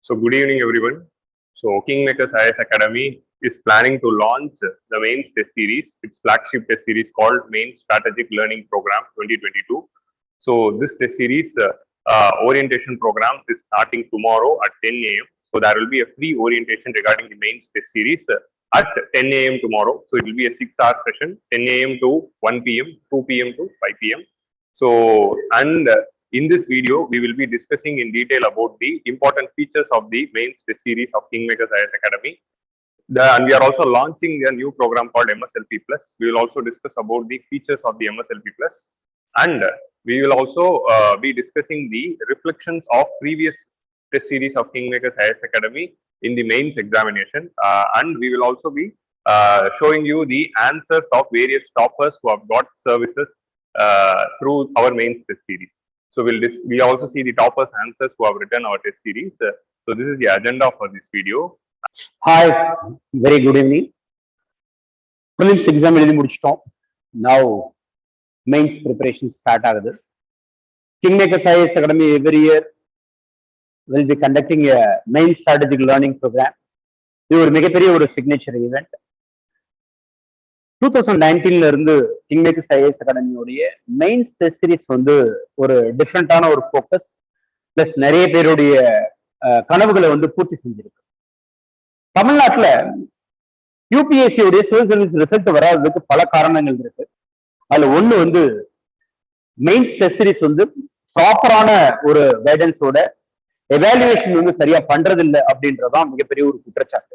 So good evening, everyone. So KingMakers IAS Academy is planning to launch the mains test series, its flagship test series called Main Strategic Learning Program 2022. So this test series orientation program is starting tomorrow at 10 a.m. So there will be a free orientation regarding the mains test series at 10 a.m. tomorrow. So it will be a 6-hour session, 10 a.m. to 1 p.m., 2 p.m. to 5 p.m. So, and in this video, we will be discussing in detail about the important features of the mains test series of KingMakers IAS Academy. And we are also launching a new program called MSLP Plus. We will also discuss about the features of the MSLP Plus. And we will also be discussing the reflections of previous test series of KingMakers IAS Academy in the mains examination. And we will also be showing you the answers of various toppers who have got services through our mains test series. So we also see the toppers answers who have written our test series. So this is the agenda for this video. Hi, very good evening. Prelims exam எழுதி முடிச்சிட்டோம். Now mains preparation start ஆகுது. KingMakers IAS Academy every year will be conducting a main strategic learning program. இது ஒரு மிகப்பெரிய ஒரு signature event. 2019ல இருந்து KingMakers IAS Academy உடைய mains test series வந்து ஒரு டிஃப்ரெண்டான ஒரு ஃபோக்கஸ் பிளஸ் நிறைய பேருடைய கனவுகளை வந்து பூர்த்தி செஞ்சிருக்கு. தமிழ்நாட்டுல UPSC உடைய சிவில் சர்வீஸ் ரிசல்ட் வராததுக்கு பல காரணங்கள் இருக்கு. அதுல ஒண்ணு வந்து மெயின்ஸ் டெஸ்ட் சீரிஸ் வந்து ப்ராப்பரான ஒரு கைடன்ஸோட எவாலுவேஷன் வந்து சரியா பண்றது இல்லை அப்படின்றதான் மிகப்பெரிய ஒரு குற்றச்சாட்டு.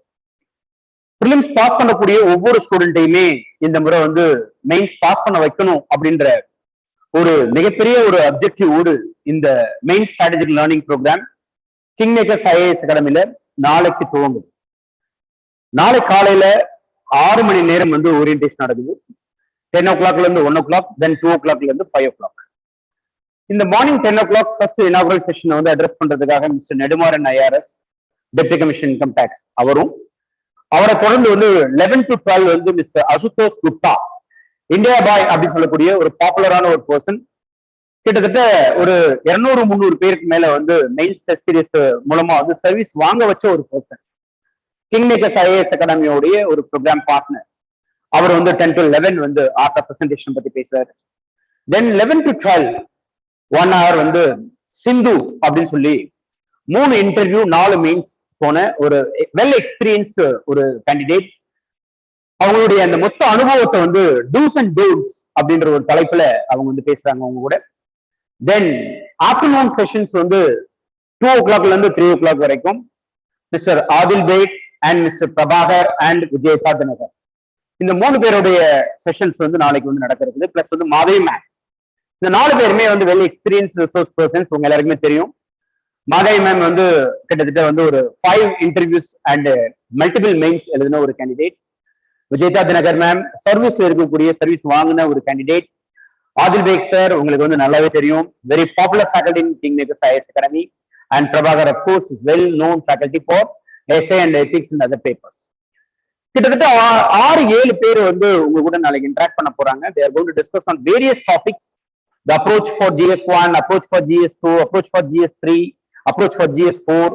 ப்ரிலிம்ஸ் பாஸ் பண்ணக்கூடிய ஒவ்வொரு ஸ்டூடெண்ட்டையுமே இந்த முறை வந்து மெயின்ஸ் பாஸ் பண்ண வைக்கணும் அப்படின்ற ஒரு மிகப்பெரிய ஒரு அப்ஜெக்டிவோடு இந்த main strategic learning programme KingMakers IAS அகாடமில நாளைக்கு துவங்குது. நாளை காலையில 6 மணி நேரம் வந்து ஓரியன்டேஷன் நடக்குது. 10 o'clock இருந்து 1 o'clock, தென் 2 o'clock இருந்து 5 o'clock. இந்த morning 10 o'clock first inaugural session வந்து அட்ரஸ் பண்றதுக்காக mister Nedumaran IRS deputy commission income tax அவரும், அவரை தொடர்ந்து வந்து 11 to 12 வந்து மிஸ்டர் அசுதோஷ் குப்தா, இந்தியா பாய் அப்படின்னு சொல்லக்கூடிய ஒரு பாப்புலரான ஒரு பர்சன், கிட்டத்தட்ட ஒரு 200-300 பேருக்கு மேல வந்து மெயின்ஸ் டெஸ்ட் சீரிஸ் மூலமா வந்து சர்வீஸ் வாங்க வச்ச ஒரு பர்சன். KingMakers IAS அகாடமியோடைய ஒரு ப்ரோக்ராம் பார்ட்னர். அவர் வந்து 10 to 11 வந்து ஆர்ட் ஆஃப் பிரசன்டேஷன் பத்தி பேசுறாரு. தென் 11 to 12 1 hour வந்து சிந்து அப்படின்னு சொல்லி 3 இன்டர்வியூ 4 மெயின்ஸ் போன ஒரு வெல் எக்ஸ்பீரியன்ஸ்டு ஒரு கேண்டிடேட். அவங்களுடைய அந்த மொத்த அனுபவத்தை வந்து டூஸ் அண்ட் டோன்ட்ஸ் அப்படின்ற ஒரு தலைப்புல அவங்க வந்து பேசுறாங்க அவங்க கூட. தென் ஆஃப்டர்நூன் செஷன்ஸ் வந்து 2 o'clockல இருந்து 3 o'clock வரைக்கும் mister Adil Baig and mister Prabhakar and Vijayatha Dinakar, இந்த 3 பேருடைய செஷன்ஸ் வந்து நாளைக்கு வந்து நடக்கிறது. பிளஸ் வந்து மாதவி மேம், இந்த 4 பேருமே வந்து வெல் எக்ஸ்பீரியன்ஸ் ரிசோர்ஸ் பர்சன்ஸ், உங்க எல்லாருக்குமே தெரியும். மாதவி மேம் வந்து கிட்டத்தட்ட வந்து ஒரு 5 இன்டர்வியூஸ் அண்ட் மல்டிபிள் மெயின்ஸ் எழுதின ஒரு கேண்டிடேட். விஜயதா தினகர் மேம் சர்வீஸ்ல இருக்கக்கூடிய சர்வீஸ் வாங்கின ஒரு கேண்டிடேட். ஆதில் பேக் சார் உங்களுக்கு வந்து நல்லாவே தெரியும், very popular faculty in KingMakers IAS Academy. And Prabhakar of course is well known faculty for essay and ethics and other papers. கிட்டத்தட்ட 6-7 பேர் வந்து உங்க கூட நாளைக்கு இன்டராக்ட் பண்ண போறாங்க. they are going to discuss on various topics: the approach for GS1, approach for GS2, approach for GS3, approach for GS4,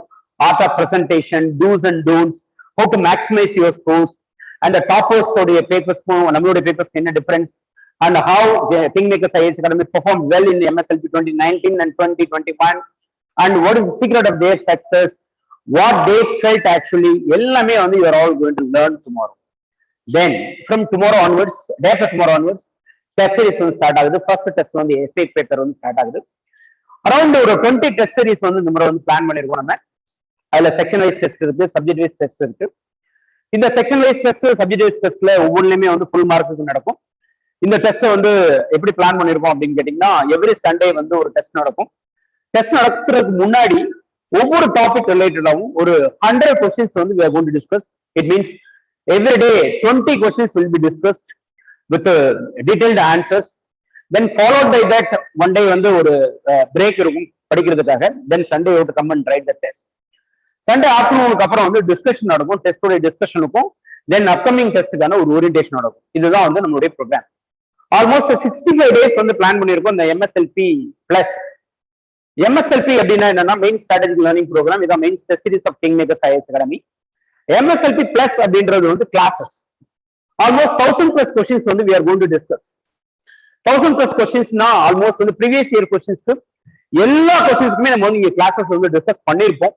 art of presentation, do's and don'ts, how to maximize your scores, and the toppers உடைய papers நம்மளுடைய papers என்ன difference, and how KingMakers IAS Academy performed well in MSLP 2019 and 2021, and what is the secret of their success, what they felt actually, எல்லாமே வந்து you are all going to learn tomorrow. Then from tomorrow onwards, day after tomorrow onwards, test series வந்து start ஆகுது. First test வந்து S A paper வந்து start ஆகுது. Around ஒரு 20 test series வந்து இந்த முறை வந்து பிளான் பண்ணிருக்கோம் நம்ம. அதுல செக்ஷன் வைஸ் டெஸ்ட் இருக்கு, சப்ஜெக்ட் வைஸ் டெஸ்ட் இருக்கு. இந்த section wise test, subject wise டெஸ்ட்ல ஒவ்வொன்றுலயுமே வந்து ஃபுல் மார்க்குக்கு நடக்கும். இந்த டெஸ்ட் வந்து எப்படி பிளான் பண்ணிருக்கோம் அப்படின்னு கேட்டீங்கன்னா, எவ்ரி சண்டே வந்து ஒரு டெஸ்ட் நடக்கும். டெஸ்ட் நடத்துறதுக்கு முன்னாடி ஒவ்வொரு டாபிக் ரிலேட்டடாகவும் ஒரு 100 questions வந்து we are going to discuss. It means every day 20 questions will be discussed with detailed answers. Then followed by that one day வந்து ஒரு பிரேக் இருக்கும் படிக்கிறதுக்காக. Then Sunday you to come and write the test. Sunday ஆஃப்டர்நூனுக்கு அப்புறம் வந்து discussion நடக்கும், டெஸ்டோட டிஸ்கஷனுக்கும் தென் upcoming டெஸ்ட்டுக்கான ஒரு orientation நடக்கும். இதுதான் வந்து நம்மளுடைய ப்ரோக்ராம். ஆல்மோஸ்ட் 65 days வந்து பிளான் பண்ணியிருக்கோம் இந்த MSLP பிளஸ் MSLP அப்படின்னா என்னன்னா மெயின் ஸ்ட்ராட்டஜிக் லேர்னிங் ப்ரோக்ராம். இதான் main test series of Kingmakers IAS academy. MSLP plus அப்படின்றது வந்து கிளாஸஸ். ஆல்மோஸ்ட் 1000+ கொஸ்டின்ஸ் வந்து we are going to discuss. 1000+ கொஸ்டின்ஸ்னா ஆல்மோஸ்ட் வந்து ப்ரீவியஸ் இயர் கொஸ்டின்ஸ்க்கு எல்லா கொஸ்டின்ஸ்க்குமே நம்ம வந்து இங்க கிளாஸஸ் வந்து டிஸ்கஸ் பண்ணிருப்போம்.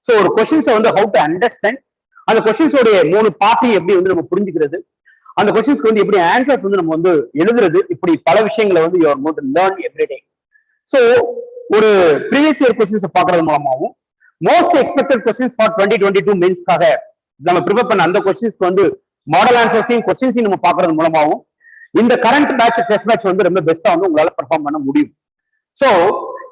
ஸோ ஒரு கொஸ்டின்ஸை வந்து ஹவு டு அண்டர்ஸ்டாண்ட், அந்த கொஸ்டின்ஸோடைய 3 பார்ட்டி எப்படி வந்து நம்ம புரிஞ்சுக்கிறது, அந்த கொஸ்டின்ஸ்க்கு வந்து எப்படி ஆன்சர்ஸ் வந்து நம்ம வந்து எழுதுறது, இப்படி பல விஷயங்களை வந்து you are going to learn everyday. So ஒரு ப்ரீவியஸ் இயர் கொஸ்டின்ஸ் பாக்குறது மூலமாகவும் மோஸ்ட் எக்ஸ்பெக்டட் கொஸ்டின்ஸ் ஃபார் 2022 மெயின்ஸ்க்காக நம்ம ப்ரிப்பேர் பண்ண அந்த கொஸ்டின்ஸ்க்கு வந்து மாடல் ஆன்சர்ஸையும் கொஸ்டின்ஸையும் நம்ம பாக்குறது மூலமாகவும் இந்த கரண்ட் பேட்ச் டெஸ்ட் பேட்ச் வந்து ரொம்ப பெஸ்டா வந்து உங்களால பெர்ஃபார்ம் பண்ண முடியும். ஸோ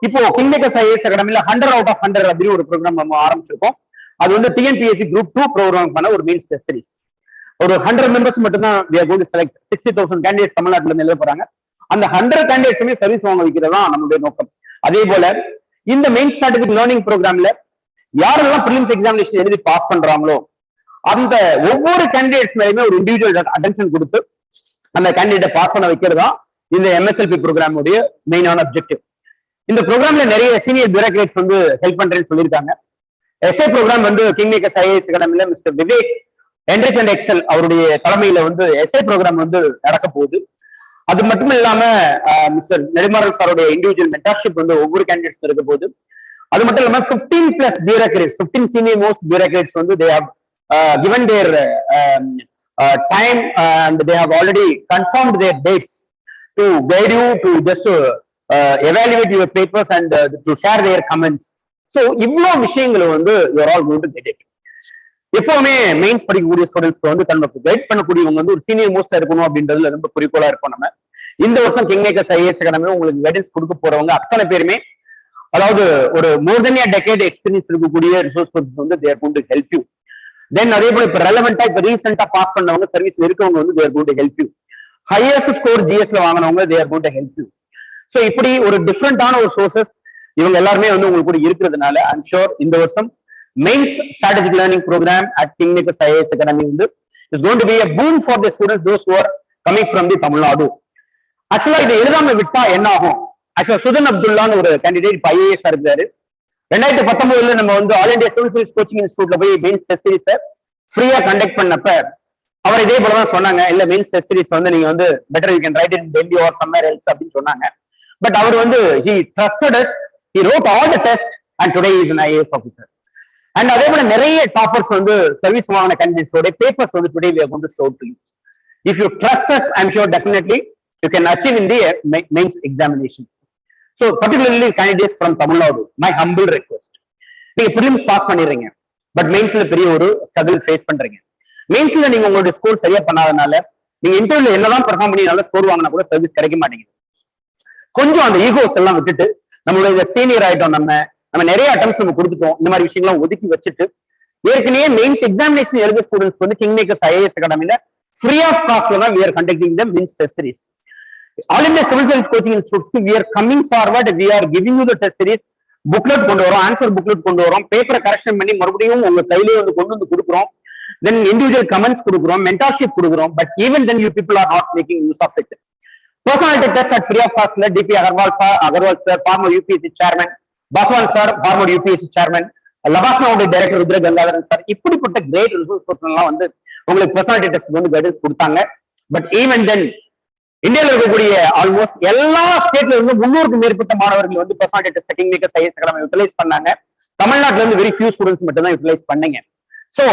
இப்போ கிங்மேக்கர்ஸ் IAS அகாடமில 100 out of 100 அப்படின்னு ஒரு ப்ரோக்ராம் நம்ம ஆரம்பிச்சிருக்கோம். அது வந்து TNPSC குரூப் 2 ப்ரோக்ராம் பண்ண ஒரு மெயின்ஸ் டெஸ்ட் சீரிஸ். ஒரு 100 மெம்பர்ஸ் மட்டும் தான் we are going to select. 60,000 candidates தமிழ்நாட்டில இருந்து எழுத போறாங்க. அந்த 100 கேண்டிடேட்ஸுமே சர்வீஸ் வாங்க வைக்கிறதா நம்மளுடைய நோக்கம். அதே போல இந்த மெயின் ஸ்ட்ராட்டஜிக் லேர்னிங் ப்ரோக்ராம்ல யாரெல்லாம் ப்ரிலிம்ஸ் எக்ஸாமினேஷன் எழுதி பாஸ் பண்றாங்களோ அந்த ஒவ்வொரு கேண்டிடேட்ஸ் மேலுமே ஒரு இண்டிவிஜுவல் அட்டென்ஷன் கொடுத்து அந்த கேண்டிடேட்டை பாஸ் பண்ண வைக்கிறதா இந்த MSLP ப்ரோக்ராம் உடைய மெயினான அப்ஜெக்டிவ். இந்த ப்ரோக்ராம்ல நிறைய சீனியர் பியூரோக்ராட்ஸ் வந்து ஹெல்ப் பண்றேன்னு சொல்லியிருக்காங்க. எஸ்ஏ ப்ரோக்ராம் வந்து கிங்மேக்கர்ஸ் IAS அகாடமில mister Vivek enrich and excel அவருடைய தலைமையில வந்து எஸ்ஏ ப்ரோக்ராம் வந்து நடக்க போகுது. அது மட்டும் இல்லாம மிஸ்டர் நெடுமாறன் சாரோட இண்டிவிஜுவல் மென்டார்ஷிப் வந்து ஒவ்வொரு கேண்டிடேட்ஸ் இருக்க போகுது. அது மட்டும் இல்லாம 15+ bureaucrats, 15 senior most bureaucrats வந்து they have given their time and they have already confirmed their dates to guide you to just evaluate your papers and to share their comments. So இவ்வளவு விஷயங்களை வந்து you are all going to get it. எப்பவுமே mains படிக்கக்கூடிய ஸ்டூடெண்ட்ஸ்க்கு வந்து தன்னுக்கு guide பண்ணக்கூடியவங்க வந்து ஒரு சீனியர் மோஸ்டா இருக்கணும் அப்படின்றதுல ரொம்ப குறிக்கோளா இருப்போம் நம்ம. இந்த வருஷம் கிங்மேக்கர்ஸ் IAS அகாடமி உங்களுக்கு கைடன்ஸ் கொடுக்க போறவங்க அத்தனை பேருமே அதாவது ஒரு மோர் தென் a decade எக்ஸ்பீரியன்ஸ் இருக்கக்கூடிய ரிசோர்ஸ் பர்சன்ஸ் வந்து they are going to help you. தென் அதே போல இப்ப ரெலவெண்டா இப்ப ரீசெண்டா பாஸ் பண்ணவங்க சர்வீஸ் இருக்கவங்க வந்து they are going to help you. Highest score GS ல வாங்கினவங்க they are going to help you. So இப்படி ஒரு டிஃப்ரெண்டான ஒரு சோர்சஸ் இவங்க எல்லாருமே வந்து உங்களுக்கு கூட இருக்கிறதுனால ஐம் ஷோர் இந்த வருஷம் mains strategic learning programme at Kingmakers IAS academy வந்து is going to be a boon for the students those who are coming from the Tamil Nadu. ஆக்சுவலா இதை எழுதாம விட்டா என்ன ஆகும்? ஆக்சுவலா சுதன் அப்துல்லான்னு ஒரு கேண்டிடேட் இப்ப IAS இருக்காரு. 2019 நம்ம வந்து all India civil service coaching இன்ஸ்டியூட்ல போய் மெயின்ஸ் டெஸ்ட் சீரிஸை ஃப்ரீயா கண்டக்ட் பண்ணப்ப அவர் இதே போலதான் சொன்னாங்க, இல்ல மெயின்ஸ் டெஸ்ட் சீரிஸ் வந்து நீங்க வந்து better you can write in Delhi or somewhere else அப்படின்னு சொன்னாங்க. பட் அவர் வந்து he trusted us, he wrote all the tests and today he is an IAS officer. And அதே போல நிறைய டாப்பர்ஸ் வந்து சர்வீஸ் வாங்கின கேண்டிடேட்ஸோட பேப்பர்ஸ் வந்து today we are going to show to you. If you trust us, I'm sure definitely you can achieve in the mains examinations. So particularly candidates from Tamil Nadu, my humble request. நீங்க prelims pass பண்ணிடுறீங்க, but மெயின்ஸ்ல பெரிய ஒரு struggle face பண்றீங்க. மெயின்ஸ்ல நீங்க உங்களுடைய score சரியா பண்ணாதனால நீங்க இன்டர்வியூல என்னதான் பெர்ஃபார்ம் பண்ணி நல்ல ஸ்கோர் வாங்கினா கூட சர்வீஸ் கிடைக்க மாட்டேங்குது. கொஞ்சம் அந்த ஈகோஸ் எல்லாம் விட்டுட்டு நம்மளுடைய சீனியர் ஆயிட்டோம், நம்ம நிறைய அட்டம்ஸ் நம்ம கொடுத்துட்டோம், இந்த மாதிரி விஷயங்கள்லாம் ஒதுக்கி வச்சுட்டு ஏற்கனவே மெயின்ஸ் எக்ஸாமினேஷன் எழுத ஸ்டூடெண்ட்ஸ் வந்து கிங்மேக்கர்ஸ் IAS அகாடமில ஃப்ரீ ஆஃப் காஸ்ட்ல தான் we are conducting the means test series. All India Civil Service Coaching Institute we are coming forward, we are giving you the test series, booklet கொண்டு வரோம், answer booklet கொண்டு வரோம், பேப்பரை correction பண்ணி மறுபடியும் உங்க கையிலேயே வந்து கொண்டு வந்து கொடுக்குறோம். தென் இண்டிவிஜுவல் கமெண்ட்ஸ் கொடுக்குறோம், மென்டார்ஷிப் கொடுக்குறோம். But even then you people are not making use of it. Personality test at free of காஸ்ட்ல DP Agarwal sir, former UPSC chairman, Paswan sir, former UPSC chairman, லபாஸ்னாவுடைய டைரக்டர் ருத்ர கங்காதரன் சார், இப்படிப்பட்ட great resource person எல்லாம் வந்து உங்களுக்கு personality test வந்து guidance கொடுத்தாங்க. But even then இந்தியாவில் இருக்கக்கூடிய ஆல்மோஸ்ட் எல்லா ஸ்டேட்ல இருந்து 300க்கும் மேற்பட்ட மாணவர்கள் வந்து personality test Kingmakers IAS academy utilise பண்ணாங்க. தமிழ்நாட்டுல இருந்து வெரி ஃபியூ ஸ்டூடெண்ட்ஸ் மட்டும் தான் யூட்டிலைஸ் பண்ணீங்க. சோ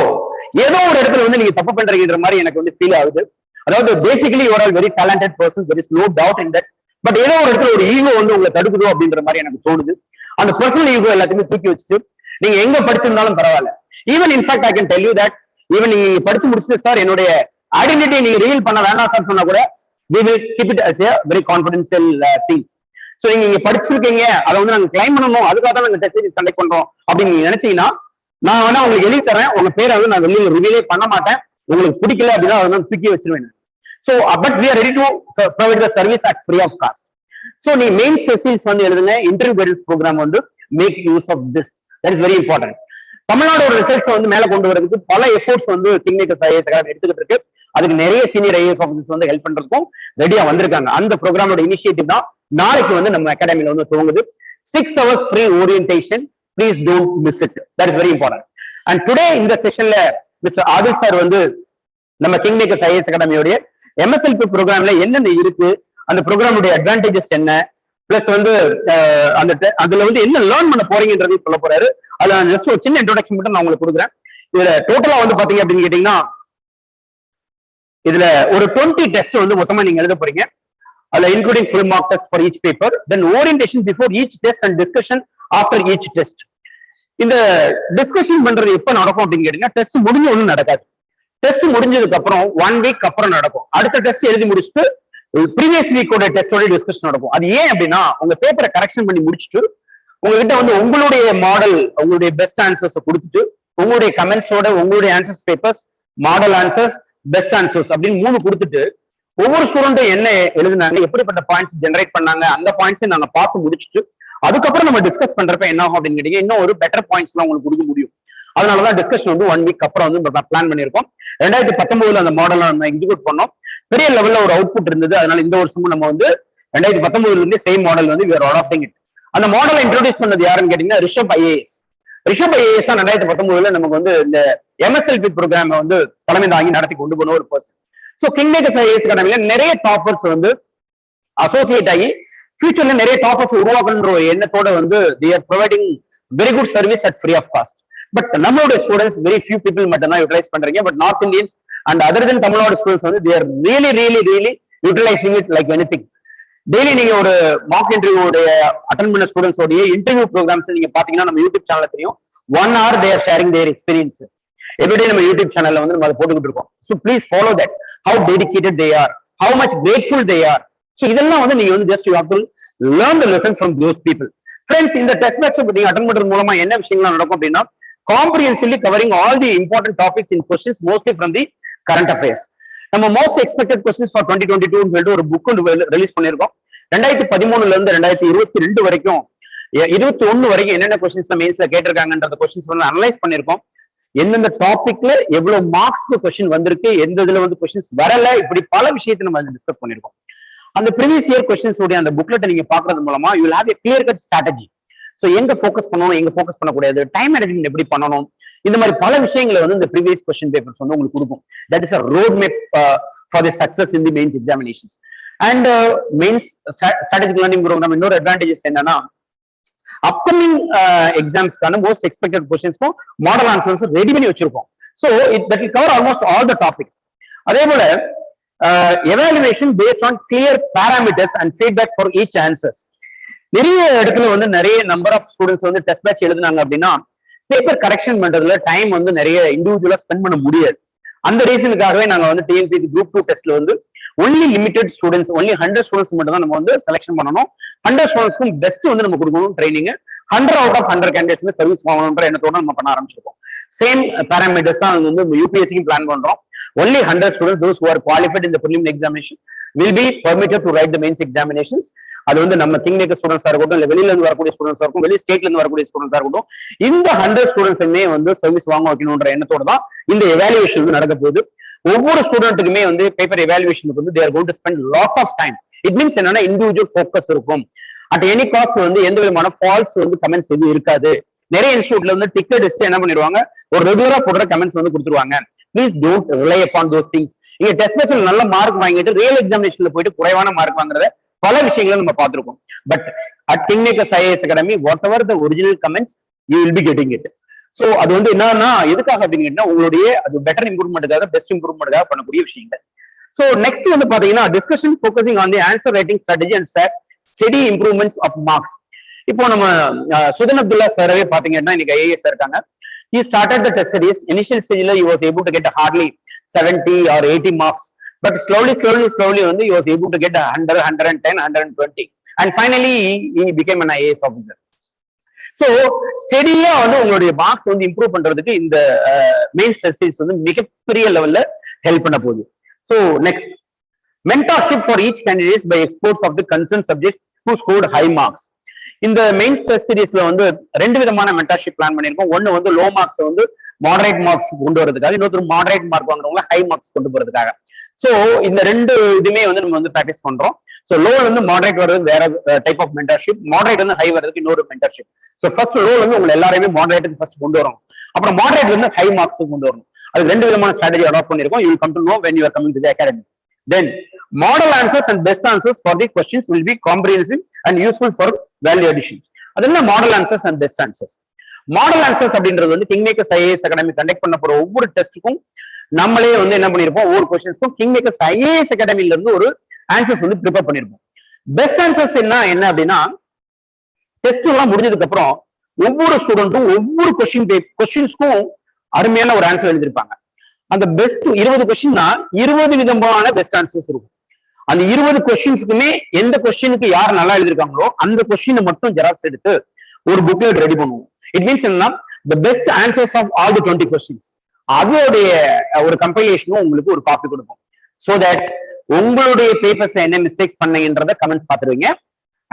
ஏதோ ஒரு இடத்துல வந்து நீங்க தப்பு பண்றீங்கன்ற மாதிரி எனக்கு வந்து ஃபீல் ஆகுது. அதாவது basically you are very talented person, there is no doubt in that. But ஏதோ ஒரு இடத்துல ஒரு ஈகோ வந்து உங்களை தடுக்குதோ அப்படின்ற மாதிரி எனக்கு தோணுது. அந்த பர்சனல் ஈகோ எல்லாத்தையுமே தூக்கி வச்சுட்டு நீங்க எங்க படிச்சிருந்தாலும் பரவாயில்ல. Even in fact I can tell you that even நீங்க படிச்சு முடிச்சுட்டு சார் என்னுடைய ஐடென்டிட்டி நீங்க ரிவீல் பண்ண வேண்டாம் சார் சொன்னா கூட we will keep it as a very confidential things. So நீங்க படிச்சிருக்கீங்க, அதை வந்து நாங்க கிளைம் பண்ணணும், அதுக்காக தான் நாங்க டெஸ்ட் சீரிஸ் கண்டக்ட் பண்றோம் அப்படின்னு நீங்க நினைச்சீங்கன்னா நான் வேணா உங்களுக்கு எழுதி தரேன், உங்க பேரை வந்து நான் வெளியில ரிவீலே பண்ண மாட்டேன். உங்களுக்கு பிடிக்கல அப்படின்னா அதை நான் தூக்கி வச்சிருவேன். So but we are ready to provide the service at free of cost. So நீங்க மெயின் டெஸ்ட் சீரிஸ் வந்து எழுதுங்க, இன்டர்வியூ கைடன்ஸ் ப்ரோக்ராம் வந்து make use of this, that is very important. Tamil Nadu result வந்து மேல கொண்டு வரதுக்கு பல எஃபோர்ட்ஸ் வந்து கிங்மேக்கர்ஸ் IAS அகாடமி எடுத்துக்கிட்டு இருக்கு. அதுக்கு நிறைய சீனியர் IAS ஆஃபீஸர்ஸ் வந்து ஹெல்ப் பண்றதுக்கும் ரெடியா வந்திருக்காங்க. அந்த ப்ரோக்ராமோட இனிஷியேட்டிவ் தான் நாளைக்கு வந்து நம்ம அகாடமில வந்து துவங்குது. 6 hours free orientation. Please don't miss it. That is very important. And today in the session Mr. Adil sir வந்து நம்ம KingMakers IAS அகாடமியோட MSLP ப்ரோக்ராம்ல என்னென்ன இருக்கு, அந்த ப்ரோக்ராமுடைய அட்வான்டேஜஸ் என்ன, பிளஸ் வந்து அதுல வந்து என்ன லேர்ன் பண்ண போறீங்கன்றதையும் சொல்ல போறாரு. அதுல ஜஸ்ட் ஒரு சின்ன இன்ட்ரோடக்ஷன் மட்டும் நான் உங்களுக்கு கொடுக்குறேன். இதுல டோட்டலா வந்து பாத்தீங்க அப்படின்னு கேட்டீங்கன்னா இதுல ஒரு 20 டெஸ்ட் வந்து மொத்தமா நீங்க எழுத போறீங்க. அதுல including full mark test for each paper, then orientation before each test and discussion after each test. இந்த டிஸ்கஷன் பண்றது எப்ப நடக்கும் அப்படின்னு கேட்டீங்கன்னா டெஸ்ட் முடிஞ்ச ஒன்றும் நடக்காது. டெஸ்ட் முடிஞ்சதுக்கு அப்புறம் 1 வீக் அப்புறம் நடக்கும். அடுத்த டெஸ்ட் எழுதி முடிச்சுட்டு ப்ரீவியஸ் வீக்கோட டெஸ்டோட டிஸ்கஷன் நடக்கும். அது ஏன் அப்படின்னா உங்க பேப்பரை கரெக்ஷன் பண்ணி முடிச்சுட்டு உங்ககிட்ட வந்து உங்களுடைய மாடல், உங்களுடைய பெஸ்ட் ஆன்சர்ஸ் கொடுத்துட்டு உங்களுடைய கமெண்ட்ஸோட உங்களுடைய answers papers, model answers, best answers அப்படின்னு 3 கொடுத்துட்டு ஒவ்வொரு ஸ்டூடெண்ட்டும் என்ன எழுதுனாங்க, எப்படிப்பட்ட பாயிண்ட்ஸ் ஜெனரேட் பண்ணாங்க, அந்த பாயிண்ட்ஸ் நாங்க பார்த்து முடிச்சுட்டு அதுக்கப்புறம் நம்ம டிஸ்கஸ் பண்றப்ப என்ன ஆகும் அப்படின்னு கேட்டீங்க, இன்னும் ஒரு பெட்டர் பாயிண்ட்ஸ் எல்லாம் உங்களுக்கு கொடுக்க முடியும். அதனாலதான் டிஸ்கஷன் வந்து 1 வீக் அப்புறம் வந்து பிளான் பண்ணிருக்கோம். 2019 அந்த மாடல் நம்ம எக்ஸிக்யூட் பண்ணோம். பெரிய லெவல்ல ஒரு அவுட்புட் இருந்தது. அதனால இந்த வருஷமும் நம்ம வந்து 2019 இருந்து சேம் மாடல் வந்து we are adopting it. அந்த மாடலை இன்ட்ரோடியூஸ் பண்ணது யாருன்னு கேட்டீங்கன்னா ரிஷப் IAS. ரிஷப் IAS தான் 2019 நமக்கு வந்து இந்த MSLP ப்ரோக்ராம் வந்து தலைமை தாங்கி நடத்தி கொண்டு போன ஒரு பர்சன். ஸோ KingMakers IAS அகாடமியில நிறைய டாப்பர்ஸ் வந்து அசோசியேட் ஆகி ஃபியூச்சர்ல நிறைய டாப்பர்ஸ் உருவாக்கணுன்ற ஒரு எண்ணத்தோட வந்து they are providing very good service at free of cost. But நம்மளோட ஸ்டூடெண்ட்ஸ் வெரி ஃபியூ பீப்புள் மட்டும் தான் யூட்டிலைஸ் பண்றீங்க. But north Indians and other then Tamil Nadu students வந்து they are really utilising it like anything. Daily நீங்க ஒரு mark இன்டர்வியூடைய attend பண்ண students உடைய interview programs நீங்க பாத்தீங்கன்னா நம்ம யூடியூப் சேனல்ல தெரியும். 1 hour they are sharing their experience. Everyday நம்ம யூடியூப் சேனல்ல வந்து நம்ம அதை போட்டுக்கிட்டு இருக்கோம். So please follow that, how dedicated they are, how much grateful they are. So இதெல்லாம் வந்து நீங்க வந்து just you have to learn the lesson from those people. Friends, இந்த டெஸ்ட் பேட்ச் நீங்க அட்டன் பண்றது மூலமா என்ன விஷயங்கள்லாம் நடக்கும் அப்படின்னா comprehensively covering all the important topics in questions mostly from the current affairs. நம்ம மோஸ்ட் எக்ஸ்பெக்டட் கொஸ்டின்ஸ் ஃபார் 2022 சொல்லிட்டு ஒரு புக் ரிலீஸ் பண்ணிருக்கோம். 2013 இருந்து 2022 வரைக்கும் 21 வரைக்கும் என்னென்ன கொஸ்டின்ஸ் மெயின்ஸ்ல கேட்டிருக்காங்கன்ற கொஸ்டின்ஸ் வந்து அனலைஸ் பண்ணிருக்கோம். எந்தெந்த டாபிக்ல எவ்வளவு மார்க்ஸ்க்கு கொஸ்டின் வந்திருக்கு, எந்த இதுல வந்து கொஸ்டின்ஸ் வரல, இப்படி பல விஷயத்தை நம்ம டிஸ்கஸ் பண்ணிருக்கோம். அந்த ப்ரீவியஸ் இயர் கொஸ்டின்ஸ் உடைய அந்த புக்லெட்டை நீங்க பாக்குறது மூலமா you will have a clear cut strategy. So எங்க ஃபோக்கஸ் பண்ணணும், எங்க ஃபோக்கஸ் பண்ணக்கூடாது, டைம் மேனேஜ்மெண்ட் எப்படி பண்ணணும், இந்த மாதிரி பல விஷயங்களை வந்து இந்த ப்ரீவியஸ் கொஸ்டின் பேப்பர்ஸ் வந்து உங்களுக்கு கொடுக்கும். That is a road map for the success in the mains examinations. And mains strategic learning programme இன்னொரு அட்வான்டேஜஸ் என்னன்னா அப்கமிங் எக்ஸாம்ஸ்க்கான மோஸ்ட் எக்ஸ்பெக்டட் கொஸ்டின்ஸ்க்கும் மாடல் ஆன்சர்ஸ் ரெடி பண்ணி வச்சிருக்கோம். So that will cover almost all the topics. அதே போல evaluation based on clear parameters and feedback for each answers. நிறைய இடத்துல வந்து நிறைய நம்பர் ஆஃப் ஸ்டூடெண்ட்ஸ் வந்து டெஸ்ட் பேட்ச் எழுதுனாங்க அப்படின்னா பேப்பர் கரெக்ஷன் பண்றதுல டைம் வந்து நிறைய இண்டிவிஜுவலா ஸ்பெண்ட் பண்ண முடியாது. அந்த ரீசனுக்காகவே நாங்க வந்து TNPSC குரூப் 2 டெஸ்ட்ல வந்து only limited students, only 100 students மட்டும் தான் நம்ம வந்து செலக்ஷன் பண்ணணும். 100 ஸ்டூடெண்ட்ஸ்க்கும் பெஸ்ட் வந்து நம்ம கொடுக்கணும் training. 100 out of 100 candidates service வாங்கணும்ன்ற எண்ணத்தோட நம்ம பண்ண ஆரம்பிச்சிருக்கோம். சேம் பேராமீட்டர்ஸ் தான் வந்து UPSCக்கும் பிளான் பண்றோம். Only 100 students, those who are qualified in the preliminary examination, will be permitted to write the mains examinations. அது வந்து நம்ம KingMakers ஸ்டூடெண்ட்ஸா இருக்கட்டும், இல்ல வெளியில இருந்து வரக்கூடிய ஸ்டூடெண்ட்ஸா இருக்கும், வெளி ஸ்டேட்ல இருந்து வரக்கூடிய ஸ்டூடெண்ட்ஸா இருக்கட்டும், இந்த 100 ஸ்டூடெண்ட்ஸுமே வந்து சர்வீஸ் வாங்க வைக்கணும்ன்ற எண்ணத்தோட தான் இந்த எவாலுவேஷன் வந்து நடக்க போகுது. ஒவ்வொரு ஸ்டூடெண்ட்டுக்குமே வந்து பேப்பர் எவாலுவேஷனுக்கு வந்து they are going to spend lot of time. It means என்னன்னா இண்டிவிஜுவல் ஃபோக்கஸ் இருக்கும். அட் எனி காஸ்ட் வந்து எந்த விதமான ஃபால்ஸ் வந்து கமெண்ட்ஸ் எதுவும் இருக்காது. நிறைய இன்ஸ்டியூட்ல வந்து டிக்கெட் லிஸ்ட் என்ன பண்ணிடுவாங்க, ஒரு ரெகுலரா போடுற கமெண்ட்ஸ் வந்து கொடுத்துருவாங்க. Please don't rely upon those things. நீங்க டெஸ்ட் பேட்ச்ல நல்ல மார்க் வாங்கிட்டு ரியல் எக்ஸாமினேஷன்ல போயிட்டு குறைவான மார்க் வாங்குறத பல விஷயங்களை நம்ம பார்த்திருக்கோம். But at KingMakers IAS Academy, what ever the original comments you will be getting it. So அது வந்து என்னன்னா எதுக்காக அப்படின்னு உங்களுடைய அது பெட்டர் இம்ப்ரூவ்மெண்ட்டுக்காக, பெஸ்ட் இம்ப்ரூவ்மெண்ட்டுக்காக பண்ணக்கூடிய விஷயங்கள். ஸோ நெக்ஸ்ட் வந்து பாத்தீங்கன்னா discussion focusing on the answer writing strategy and steady improvements of marks. இப்போ நம்ம சுதன் அப்துல்லா சாரவே பாத்தீங்கன்னா இன்னைக்கு IAS இருக்காங்க. He started the test series. Initial stage he was able to get hardly 70 or 80 marks. But slowly, he was able to get 100, 110, 120. And finally, he became an IAS officer. So, steady-ஆ வந்து உங்களுடைய marks வந்து improve பண்றதுக்கு இந்த mains test series வந்து மிகப்பெரிய லெவல்ல help பண்ண போகுது. So, next, mentorship for each candidate by experts of the concerned subjects who scored high marks. இந்த மெயின்ஸ் டெஸ்ட் சீரிஸ்ல வந்து 2 விதமான மென்டர்ஷிப் பிளான் பண்ணிருக்கோம். ஒன்னு வந்து லோ மார்க்ஸ் வந்து மாடரேட் மார்க்ஸ் கொண்டு வரதுக்காக, இன்னொரு மாடரேட் மார்க் வாங்குறவங்க ஹை மார்க்ஸ் கொண்டு போறதுக்காக. சோ இந்த 2 இதுமே வந்து நம்ம வந்து பிராக்டிஸ் பண்றோம். ஸோ லோ வந்து மாடரேட் வர்றது வேற டைப் ஆஃப் மென்டர்ஷிப், மாடரேட் வந்து ஹை வர்றதுக்கு இன்னொரு மென்டர்ஷிப். ஸோ ஃபர்ஸ்ட் லோ வந்து உங்களை எல்லாரையுமே மாடரேட்டுக்கு ஃபர்ஸ்ட் கொண்டு வரும், அப்புறம் மாடரேட் வந்து ஹை மார்க்ஸ் கொண்டு வரணும். அது ரெண்டு விதமான ஸ்ட்ராட்டஜி அடாப்ட் பண்ணிருக்கோம். You come to know when you are coming to the academy. Then model answers and best answers for the questions will be comprehensive and useful for value addition. அதெல்லாம் model answers and best answers. Model answers அப்படின்றது வந்து kingmakers IAS academy conduct பண்ண போற ஒவ்வொரு டெஸ்ட்டுக்கும் நம்மளே வந்து என்ன பண்ணிருப்போம், ஒவ்வொரு கொஸ்டின்ஸ்க்கும் கிங்மேக்கர்ஸ் ஐஏஎஸ் அகாடமில இருந்து ஒரு ஆன்சர்ஸ் வந்து ப்ரிப்பேர் பண்ணிருப்போம். பெஸ்ட் ஆன்சர்ஸ் என்ன அப்படின்னா, டெஸ்ட் எல்லாம் முடிஞ்சதுக்கு அப்புறம் ஒவ்வொரு ஸ்டூடெண்ட்டும் ஒவ்வொரு கொஸ்டின்ஸ்க்கும் அருமையான ஒரு ஆன்சர் எழுதிருப்பாங்க. அந்த பெஸ்ட் 20 கொஸ்டின்னா 20 விதமான பெஸ்ட் ஆன்சர்ஸ் இருக்கும். அந்த 20 கொஸ்டின்ஸ்க்குமே எந்த கொஸ்டினுக்கு யார் நல்லா எழுதிருக்காங்களோ அந்த கொஸ்டினை மட்டும் ஜெராக்ஸ் எடுத்து ஒரு புக்லெட் ரெடி பண்ணுவோம். இட் மீன்ஸ் என்னன்னா the best answers of all the 20 questions அதோடைய ஒரு கம்பைலேஷனும் உங்களுக்கு ஒரு காப்பி கொடுப்போம். சோ தட் உங்களுடைய பேப்பர்ஸ்ல என்ன மிஸ்டேக்ஸ் பண்ணீங்கன்றத கமெண்ட்ஸ் பாத்துருவீங்க.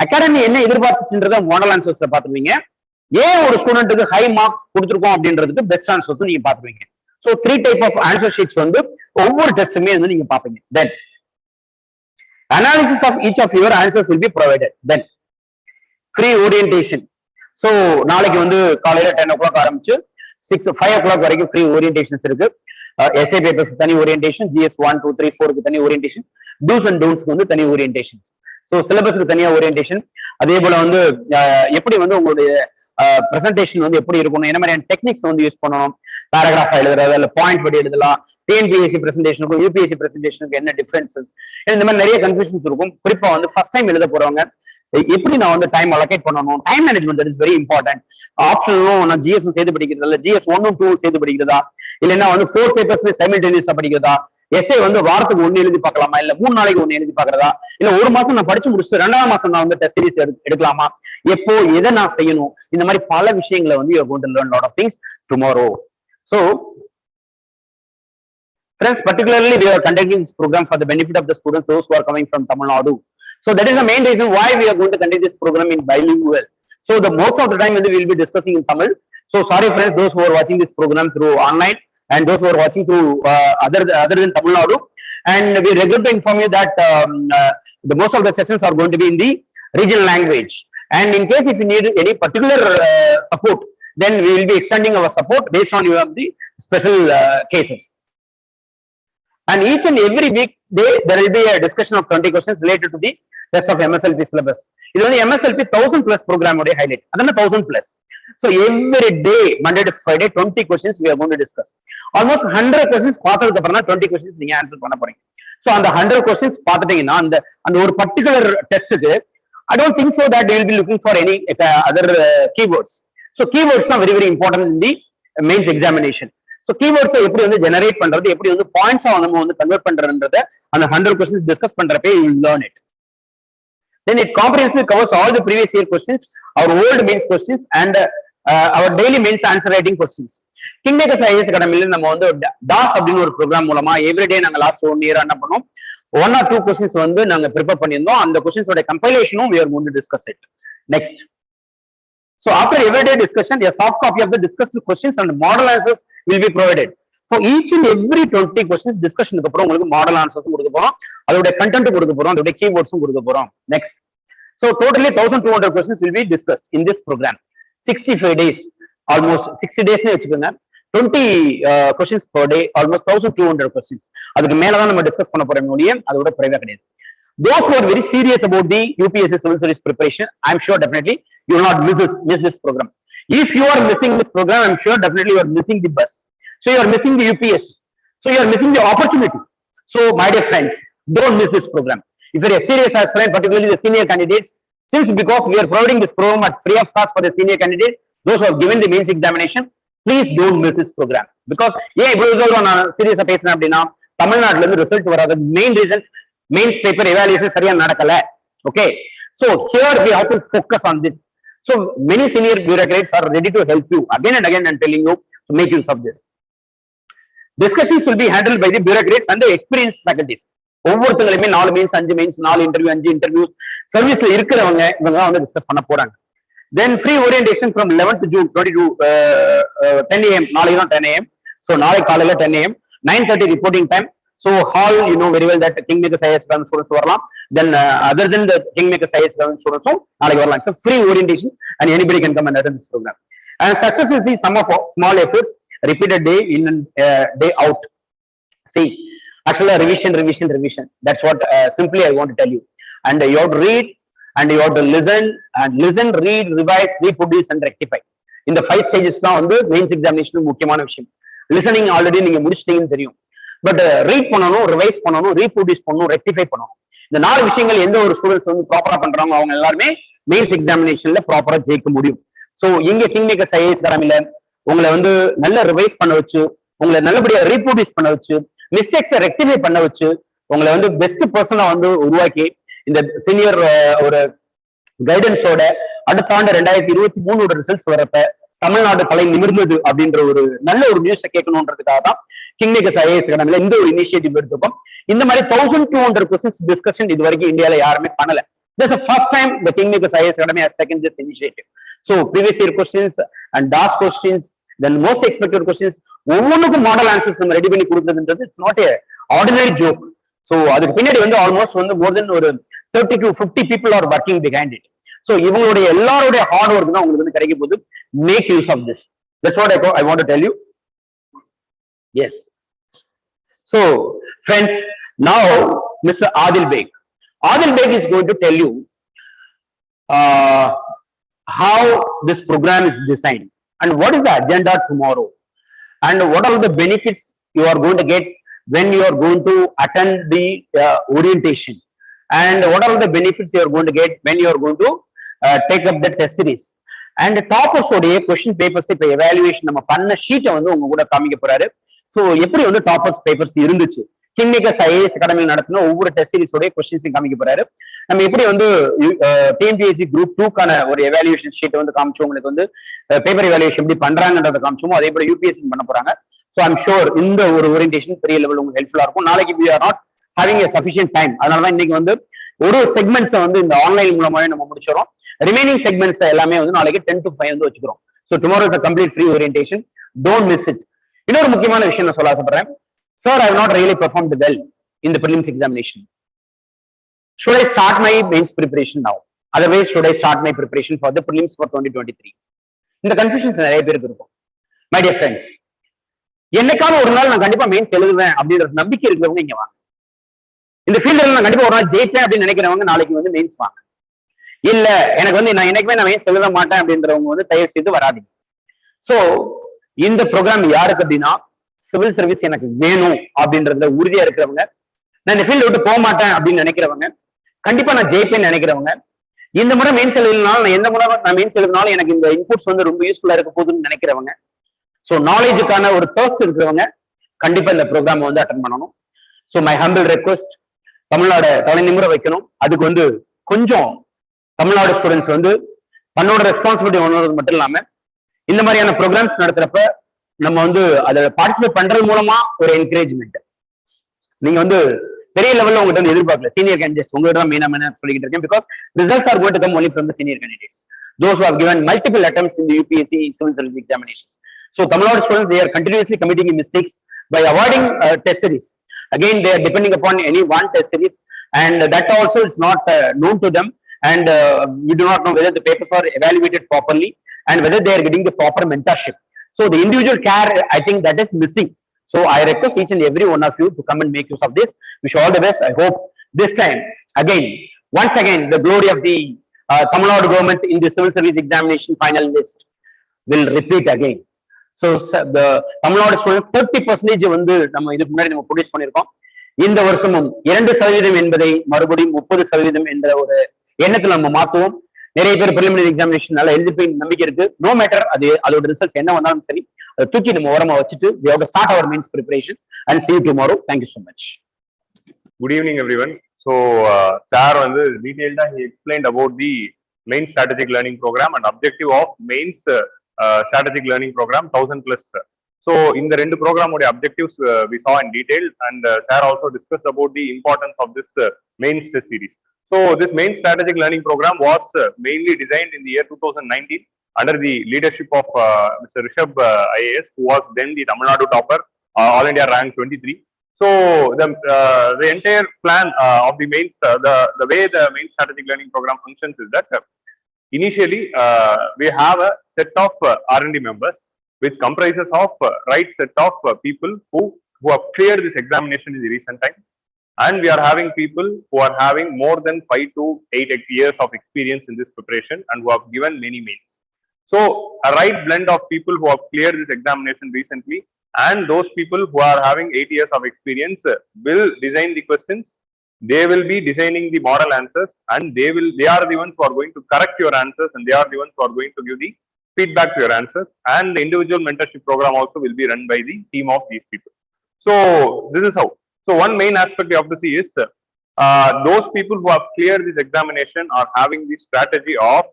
அகாடமி என்ன எதிர்பார்த்துச்சுன்றத மாடல் ஆன்சர்ஸ்ல பாத்துருவீங்க. ஏன் ஒரு ஸ்டூடெண்ட்டுக்கு ஹை மார்க்ஸ் கொடுத்துருக்கோம் அப்படின்றதுக்கு பெஸ்ட் ஆன்சர்ஸ் நீங்க பாத்துருவீங்க. So 3 type of answer sheets வந்து ஒவ்வொரு டெஸ்ட்டுமே வந்து நீங்க பாப்பீங்க. தென் analysis of each of your answers will be provided. Then free orientation. So நாளைக்கு வந்து காலையில 10 o'clock ஆரம்பிச்சு 5 o'clock வரைக்கும் ஃப்ரீ ஓரியன்டேஷன்ஸ் இருக்கு. எஸ்ஏ பேப்பர்ஸ் தனி ஓரியன்டேஷன், GS 1 2 3 4க்கு தனி ஓரியன்டேஷன், டூஸ் அண்ட் டோன்ட்ஸ்க்கு வந்து தனி ஓரியன்டேஷன்ஸ். ஸோ சிலபஸ்க்கு தனியா ஓரியன்டேஷன். அதே போல வந்து எப்படி வந்து உங்களுடைய பிரசன்டேஷன் வந்து எப்படி இருக்கணும், என்ன மாதிரியான டெக்னிக்ஸ் வந்து யூஸ் பண்ணணும், பேராகிராஃப் எழுதுறது இல்ல பாயிண்ட் படி எழுதலாம், டிஎன்பிஎஸ்சி பிரசன்டேஷனுக்கும் யூபிஎஸ்சி பிரசன்டேஷனுக்கு என்ன டிஃபரன்சஸ், இந்த மாதிரி நிறைய கன்ஃபியூஷன்ஸ் இருக்கும். குறிப்பா வந்து ஃபர்ஸ்ட் டைம் எழுத போறவங்க எப்படி நான் வந்து டைம் அலோகேட் பண்ணணும், time management is very important. ஆப்ஷனும் நான் GS சேர்த்து படிக்கிறதா இல்ல GS 1 2 சேர்த்து படிக்கிறதா, இல்லைன்னா வந்து 4 பேப்பர்ஸ் சைமல்டேனியஸா படிக்கிறதா, எஸ்ஏ வந்து வாரத்துக்கு 1 எழுதி பார்க்கலாமா, இல்ல 3 நாளைக்கு 1 எழுதி பார்க்கறதா, இல்ல 1 மாசம் நான் படிச்சு முடிச்சுட்டு 2ஆம் மாசம் நான் வந்து டெஸ்ட் சீரிஸ் எடுக்கலாமா, எப்போ எதை நான் செய்யணும், இந்த மாதிரி பல விஷயங்களை வந்து you are going to learn lot of things tomorrow. So friends, particularly we are conducting this program for the benefit of the students those who are coming from Tamil Nadu. So that is the main reason why we are going to conduct this program in bilingual. So the most of the time we will be discussing in Tamil. So sorry friends, those who are watching this program through online and those who are watching through other than Tamil Nadu. And we regret to inform you that the most of the sessions are going to be in the regional language. And in case if you need any particular support, then we will be extending our support based on the special cases. And each and every week day there will be a discussion of 20 questions related to the test of MSLP syllabus. This is MSLP 1000+ program ode highlight. Adana 1000+. So every day Monday to Friday 20 questions we are going to discuss. Almost 100 questions paathathu apparama 20 questions neenga answer panna poringa. So and the 100 questions paathatingna and ஒரு particular test ku I don't think so that they will be looking for any other keywords. So keywords are very important in the mains examination. So keywords எப்படி வந்து generate பண்றது, எப்படி வந்து பாயிண்ட்ஸா நம்ம வந்து convert பண்றதுன்றத அந்த 100 questions discuss பண்றப்பே you will learn it. Then it comprehensively covers all the previous year questions, our old mains questions and our daily mains answer writing questions. KingMakers IAS அகாடமில நம்ம வந்து DAS அப்படின ஒரு ப்ரோக்ராம் மூலமா everyday நாங்க last 1 year என்ன பண்ணோம், 1 or 2 questions வந்து நாங்க prepare பண்ணியிருந்தோம். அந்த questions ஓட கம்பைலேஷனும் we are going to discuss it. Next. So after everyday discussion, a soft copy of the discussed questions and model answers will be provided. So each and every 20 questions discussion க்கு அப்புறம் உங்களுக்கு model answers கொடுக்க போறோம், அதோட content கொடுக்க போறோம், அதோட கீவேர்ட்ஸும் கொடுக்க போறோம். Next. So totally 1200 questions will be discussed in this program. 65 days, almost 60 days னு வெச்சுக்கோங்க. 20 questions per day, almost 1200 questions. அதுக்கு மேல தான் நம்ம டிஸ்கஸ் பண்ண போறோம் முடியும், அதோட குறைவா கிடையாது. Those who are very serious about the UPSC civil service preparation, I am sure definitely you will not miss this program. If you are missing this program, I am sure definitely you are missing the bus. So you are missing the UPSC. So you are missing the opportunity. So my dear friends, don't miss this program. If you are a serious aspirant, particularly the senior candidates, since because we are providing this program at free of cost for the senior candidates, those who have given the mains examination, please don't miss this program. Because நான் சீரியஸா பேசுறேன் அப்படின்னா தமிழ்நாட்டுல இருந்து result வராத main reasons mains paper evaluation சரியா நடக்கல. Okay, so here we have to focus on this. So many senior bureaucrats are ready to help you again and again. I'm telling you, so make use of this. Discussions will be handled by the bureaucrats and the experienced faculties. ஒவ்வொருத்தங்களுமே 4 means 5 means 4 interview 5 interviews சர்வீஸ்ல இருக்கிறவங்க இவங்க வந்து discuss பண்ண போறாங்க. Then free orientation from 11th June 22 10 AM. நாளைக்கு தான் 10 AM. So நாளைக்கு காலையில 10 AM 9:30 reporting time. So hall, you know very well that KingMakers IAS students வரலாம். Then other than the KingMakers IAS students, it's a free orientation and anybody can come and attend this program. And success is the sum of small efforts, repeated day in and day out. See, actually revision. That's what simply I want to tell you. And you have to read and you have to listen, read, revise, reproduce and rectify. In the 5 stages on the mains examination முக்கியமான விஷயம். Listening already நீங்க முடிச்சிட்டீங்கன்னு தெரியும். But read பண்ணணும், revise பண்ணணும், reproduce பண்ணணும், rectify பண்ணணும். இந்த 4 விஷயங்கள் எந்த ஒரு ஸ்டூடெண்ட்ஸ் வந்து ப்ராப்பரா பண்றாங்க அவங்க எல்லாருமே மெயின்ஸ் எக்ஸாமினேஷன்ல ப்ராப்பரா ஜெயிக்க முடியும். ஸோ இங்க கிங்மேக்கர்ஸ் ஐஏஎஸ் அகாடமில உங்களை வந்து நல்ல ரிவைஸ் பண்ண வச்சு, உங்களை நல்லபடியா ரீப்ரொடியூஸ் பண்ண வச்சு, மிஸ்டேக்ஸை ரெக்டிஃபை பண்ண வச்சு, உங்களை வந்து பெஸ்ட் பர்சனா வந்து உருவாக்கி இந்த சீனியர் ஒரு கைடன்ஸோட அடுத்த ஆண்டு 2023 ரிசல்ட்ஸ் வரப்ப தமிழ்நாடு தலை நிமிர்ந்தது அப்படின்ற ஒரு நல்ல ஒரு நியூஸை கேட்கணுன்றதுக்காக தான் கிங்மேக்கர்ஸ் ஐஏஎஸ் அகாடமில இந்த ஒரு இனிஷியேட்டிவ் எடுத்துப்போம். இந்த மாதிரி 1200 கொஸ்டின்ஸ் டிஸ்கஷன் இது வரைக்கும் இந்தியால யாருமே பண்ணல. This is the first time the KingMakers IAS Academy has taken this initiative. So previous year questions and DAS questions, then most expected questions, ஒவ்வொன்றுக்கும் மாடல் ஆன்சர்ஸ் நம்ம ரெடி பண்ணி கொடுத்ததுன்றது it's not a ordinary joke. So அதுக்கு பின்னாடி வந்து almost வந்து மோர் தென் ஒரு 30 to 50 people are working behind it. So இவங்களுடைய எல்லாருடைய ஹார்ட் ஒர்க் தான் உங்களுக்கு வந்து கிடைக்க போகுது. Make use of this. That's what I want to tell you. Yes. So friends, now Mr. Adil Beg is going to tell you how this program is designed and what is the agenda tomorrow and what are the benefits you are going to get when you are going to attend the orientation and what are the benefits you are going to get when you are going to take up the test series and toppers உடைய question papers இப்ப evaluation நம்ம பண்ண ஷீட்டை வந்து உங்க கூட காமிக்க போறாரு. ஸோ எப்படி வந்து டாப்பர்ஸ் பேப்பர்ஸ் இருந்துச்சு, கிங்மேக்கர்ஸ் ஐஏஎஸ் அகாடமியில் நடத்தின ஒவ்வொரு டெஸ்ட் சீரிஸோட கொஸ்டின்ஸையும் காமிக்க போறாரு. நம்ம எப்படி வந்து டிஎன்பிஎஸ்சி குரூப் 2க்கான ஒரு எவாலுவேஷன் ஷீட் வந்து காமிச்சோம், உங்களுக்கு வந்து பேப்பர் எவாலுவேஷன் எப்படி பண்றாங்கன்றத காமிச்சோமோ அதே போல யூபிஎஸ்சி பண்ண போறாங்க. ஸோ ஐம் ஷோர் இந்த ஒரு ஓரியன்டேஷன் பெரிய லெவல் உங்களுக்கு ஹெல்ப்ஃபுல்லா இருக்கும். நாளைக்கு we are not having a sufficient time, அதனாலதான் இன்னைக்கு வந்து ஒரு செக்மெண்ட்ஸை வந்து இந்த ஆன்லைன் மூலமாவே நம்ம முடிச்சிடறோம். ரிமைனிங் செக்மெண்ட்ஸ் எல்லாமே வந்து நாளைக்கு 10 to 5 வந்து வச்சுக்கிறோம். So tomorrow is a complete free orientation. Don't miss it. இன்னொரு முக்கியமான விஷயம் நான் சொல்ல ஆசைப்படுறேன். Sir, I have not really performed well in the prelims examination. Should I start my mains preparation now? Otherwise, should I start my preparation for the prelims for 2023? இந்த confusions நிறைய பேருக்கு இருக்கும். My dear friends, என்னைக்காவது ஒரு நாள் நான் கண்டிப்பா mains எழுதுவேன் அப்படின்ற நம்பிக்கை இருக்கிறவங்க இங்க வாங்க. இந்த ஃபீல்ட்ல நான் கண்டிப்பா ஒரு நாள் ஜெயிப்பேன் அப்படின்னு நினைக்கிறவங்க நாளைக்கு வந்து மெயின்ஸ் வாங்க. இல்ல எனக்கு வந்து நான் என்னைக்குமே நான் மெயின்ஸ் எழுத மாட்டேன் அப்படின்றவங்க வந்து தயவு செய்து வராதீங்க. சோ இந்த ப்ரோக்ராம் யாருக்கு அப்படின்னா சிவில் சர்வீஸ் எனக்கு வேணும் அப்படின்றதுல உறுதியா இருக்கிறவங்க, நான் இந்த ஃபீல்டு விட்டு போக மாட்டேன் அப்படின்னு நினைக்கிறவங்க, கண்டிப்பா நான் ஜெயிப்பேன்னு நினைக்கிறவங்க, இந்த முறை மெயின்ஸ் எழுதினாலும் நான் எந்த முறை நான் மெயின்ஸ் எழுதினாலும் எனக்கு இந்த இன்புட்ஸ் வந்து ரொம்ப யூஸ்ஃபுல்லா இருக்க போகுதுன்னு நினைக்கிறவங்க, ஸோ நாலேஜுக்கான ஒரு தர்ஸ்ட் இருக்கிறவங்க கண்டிப்பா இந்த ப்ரோக்ராம் வந்து அட்டன் பண்ணணும். So my humble request, Tamil Nadu தலை நிமிர வைக்கணும். அதுக்கு வந்து கொஞ்சம் தமிழ்நாடு ஸ்டூடெண்ட்ஸ் வந்து தன்னோட ரெஸ்பான்சிபிலிட்டி உணர்றது மட்டும் இல்லாம இந்த மாதிரியான ப்ரோக்ராம்ஸ் நடத்துறப்ப நம்ம வந்து அதை பார்ட்டிசிபேட் பண்றது மூலமா ஒரு என்கரேஜ்மெண்ட். நீங்க வந்து பெரிய லெவல்ல உங்ககிட்ட வந்து எதிர்பார்க்கல. சீனியர் கேண்டிடேட்ஸ் உங்ககிட்ட தான் மெயினா சொல்லிட்டு இருக்கேன். Because results R going to come only from the senior candidates, those who have given multiple attempts in the UPSC civil service examinations. So Tamil Nadu students, they are continuously committing mistakes by avoiding test series. Again, they are depending upon any one test series, and that also is not known to them, and we do not know whether the papers are evaluated properly and whether they are getting the proper mentorship. So the individual care, I think that is missing. So I request each and every one of you to come and make use of this. Wish you all the best. I hope this time, once again, the glory of the Tamil Nadu government in the civil service examination final list will repeat again. So the Tamil Nadu students 30% வந்து நம்ம இதுக்கு முன்னாடி நம்ம produce பண்ணியிருக்கோம். இந்த வருஷமும் 2% என்பதை மறுபடியும் 30% என்ற ஒரு எண்ணத்துல நம்ம மாற்றுவோம். நிறைய பேர் preliminary examination நல்லா எழுதிப்பேன் நம்பிக்கை இருக்கு. நோ மேட்டர் அதோட ரிசல்ட்ஸ் என்ன வந்தாலும் சரி, அதை தூக்கி நம்ம ஓரமா வச்சுட்டு we have to start our mains preparation and see you tomorrow. Thank you so much. Good evening everyone. So sir வந்து detailed he explained about the main strategic learning program and objective of mains strategic learning program 1000+. So in the rendu program oda objectives we saw in detail, and sir also discussed about the importance of this mains test series. So this main strategic learning program was mainly designed in the year 2019 under the leadership of Mr. Rishabh IAS, who was then the Tamil Nadu topper, All India rank 23. So the entire plan of the main the way the main strategic learning program functions is that initially we have a set of R&D members which comprises of right set of people who have cleared this examination in the recent time, and we are having people who are having more than 5 to 8 years of experience in this preparation and who have given many mains. So a right blend of people who have cleared this examination recently and those people who are having 8 years of experience will design the questions. They will be designing the model answers, and they are the ones who are going to correct your answers, and they are the ones who are going to give the feedback to your answers. And the individual mentorship program also will be run by the team of these people. So this is how. So one main aspect you have to see is those people who have cleared this examination are having the strategy of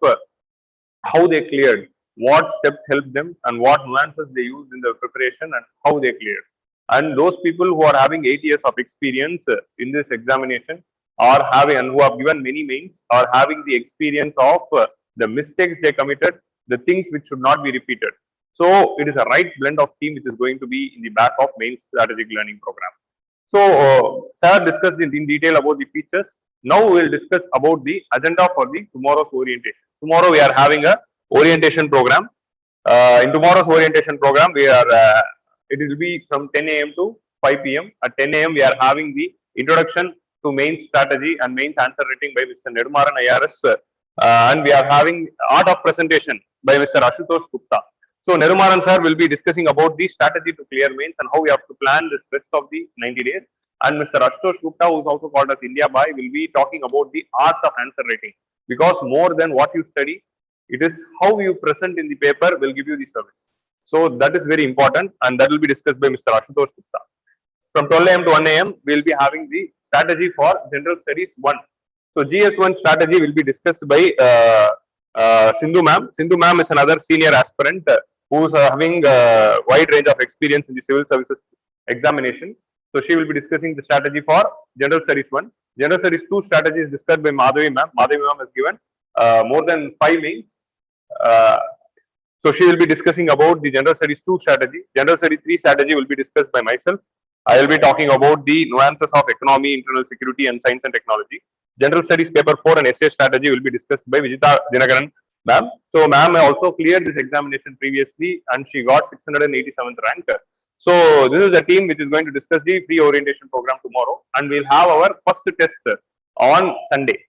how they cleared, what steps helped them, and what nuances they used in the preparation, and how they cleared. And those people who are having 8 years of experience in this examination are having, and who have given many mains, are having the experience of the mistakes they committed, the things which should not be repeated. So it is a right blend of team which is going to be in the back of main strategic learning program. So Sir discussed in detail about the features. Now we will discuss about the agenda for the tomorrow's orientation. Tomorrow we are having a orientation program. In tomorrow's orientation program, we are it will be from 10 a.m. to 5 p.m. At 10 a.m. we are having the introduction to main strategy and main answer writing by Mr. Nirmaran IRS, and we are having art of presentation by Mr. Ashutosh Gupta. So Nirmaran sir will be discussing about the strategy to clear mains and how we have to plan this rest of the 90 days. And Mr. Ashutosh Gupta, who is also called as India Boy, will be talking about the art of answer writing. Because more than what you study, it is how you present in the paper will give you the service. So that is very important, and that will be discussed by Mr. Ashutosh Gupta. From 12 a.m. to 1 a.m., we will be having the strategy for General Studies 1. So GS1 strategy will be discussed by Sindhu ma'am. Sindhu ma'am is another senior aspirant who is having a wide range of experience in the civil services examination. So she will be discussing the strategy for General Studies 1. General Studies 2 strategy is discussed by Madhavi ma'am. Madhavi ma'am has given more than 5 mains. So she will be discussing about the General Studies 2 strategy. General Studies 3 strategy will be discussed by myself. I will be talking about the nuances of economy, internal security, and science and technology. General Studies paper 4 and essay strategy will be discussed by Vijita Dinagaran ma'am. So ma'am also cleared this examination previously and she got 687th rank. So this is the team which is going to discuss the pre-orientation program tomorrow, and we'll have our first test on Sunday.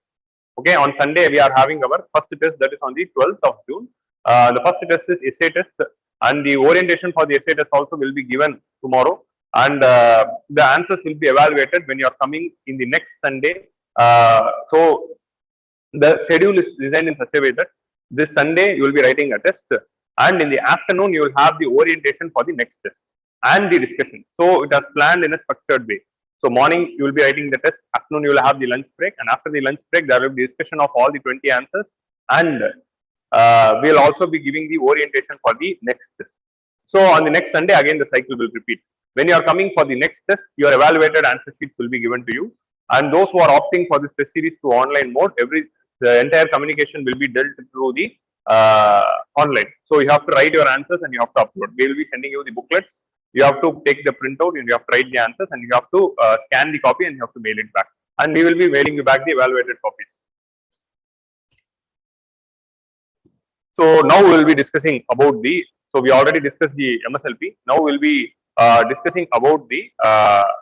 Okay, on Sunday we are having our first test, that is on the 12th of June. The first test is essay test, and the orientation for the essay test also will be given tomorrow, and the answers will be evaluated when you are coming in the next Sunday. So the schedule is designed in such a way that this Sunday you will be writing a test, and in the afternoon you will have the orientation for the next test and the discussion. So it has planned in a structured way. So morning you will be writing the test, afternoon you will have the lunch break, and after the lunch break there will be discussion of all the 20 answers, and we will also be giving the orientation for the next test. So on the next Sunday again the cycle will repeat. When you are coming for the next test, your evaluated answer sheets will be given to you, and those who are opting for this test series through online mode, the entire communication will be dealt through the online. So you have to write your answers and you have to upload. We will be sending you the booklets. You have to take the printout and you have to write the answers, and you have to scan the copy and you have to mail it back. And we will be mailing you back the evaluated copies. So now we will be discussing about the, so we already discussed the MSLP. Now we will be discussing about the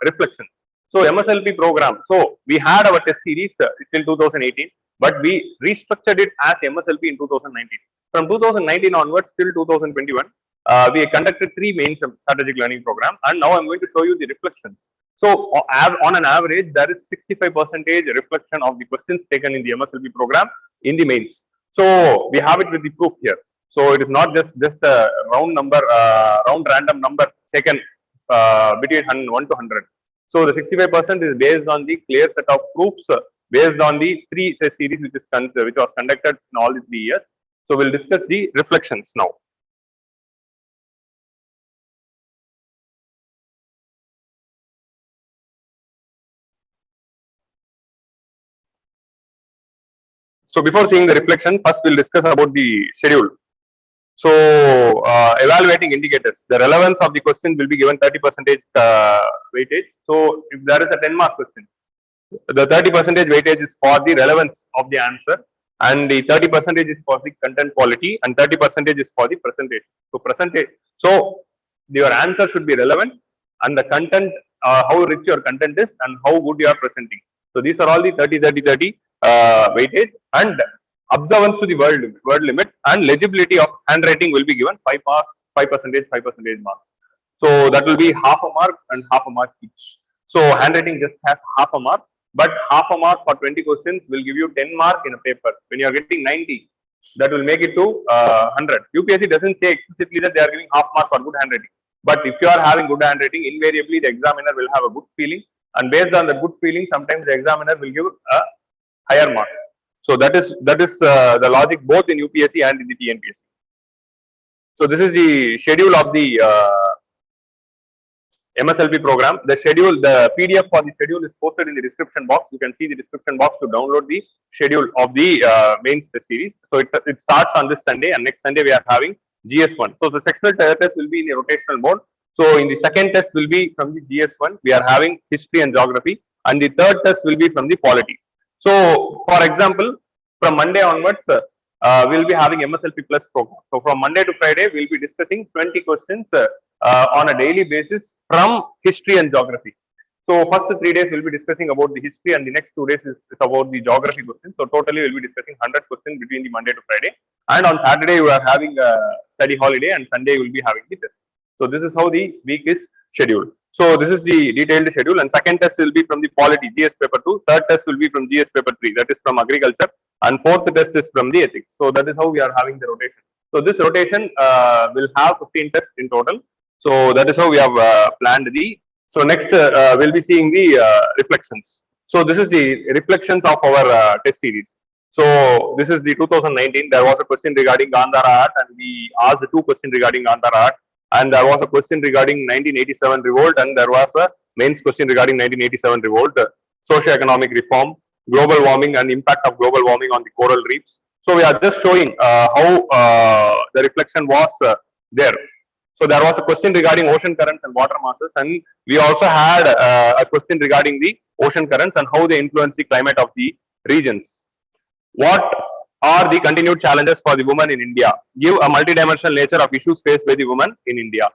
reflections. So MSLP program, so we had our test series till 2018, but we restructured it as MSLP in 2019. From 2019 onwards till 2021, we conducted 3 main strategic learning program, and now I'm going to show you the reflections. So on an average, there is 65% reflection of the questions taken in the MSLP program in the mains. So we have it with the proof here. So it is not just a round number, round random number taken between 1 to 100. So the 65% is based on the clear set of proofs based on the 3 series which was conducted in all the 3 years. So we'll discuss the reflections now. So before seeing the reflection, first we'll discuss about the schedule. So, evaluating indicators, the relevance of the question will be given 30% weightage. So, if there is a 10-mark question, the 30% weightage is for the relevance of the answer, and the 30% is for the content quality, and 30% is for the presentation. So, so your answer should be relevant, and the content, how rich your content is, and how good you are presenting. So, these are all the 30-30-30 weightage, and observance to the word limit, and legibility of handwriting will be given 5 marks, 5% marks. So that will be half a mark and half a mark each. So handwriting just has half a mark, but half a mark for 20 questions will give you 10 mark in a paper. When you are getting 90, that will make it to 100. UPSC doesn't say explicitly that they are giving half mark for good handwriting. But if you are having good handwriting, invariably the examiner will have a good feeling, and based on the good feeling, sometimes the examiner will give a higher marks. So that is the logic both in UPSC and in the TNPSC. So this is the schedule of the MSLP program. The schedule, the PDF for the schedule is posted in the description box. You can see the description box to download the schedule of the mains test series. So it starts on this Sunday, and next Sunday we are having GS1. So the sectional test will be in a rotational mode. So in the second test will be from the GS1. We are having history and geography, and the third test will be from the polity. So for example, from Monday onwards, we'll be having MSLP Plus program. So from Monday to Friday, we'll be discussing 20 questions on a daily basis from history and geography. So first 3 days we'll be discussing about the history, and the next 2 days is about the geography questions. So totally we'll be discussing 100 questions between the Monday to Friday. And on Saturday we are having a study holiday, and Sunday we'll be having the test. So this is how the week is scheduled. So this is the detailed schedule, and second test will be from the polity GS paper 2. Third test will be from GS paper 3, that is from agriculture, and fourth test is from the ethics. So that is how we are having the rotation. So this rotation will have 15 tests in total. So that is how we have planned the. So next we'll be seeing the reflections. So this is the reflections of our test series. So this is the 2019. There was a question regarding Gandhara Art, and we asked 2 questions regarding Gandhara Art, and there was a question regarding 1987 revolt, and there was a mains question regarding 1987 revolt, socio-economic reform, global warming, and impact of global warming on the coral reefs. So we are just showing how the reflection was there. So there was a question regarding ocean currents and water masses, and we also had a question regarding the ocean currents and how they influence the climate of the regions. What are the continued challenges for the woman in India? Give a multidimensional nature of issues faced by the woman in India.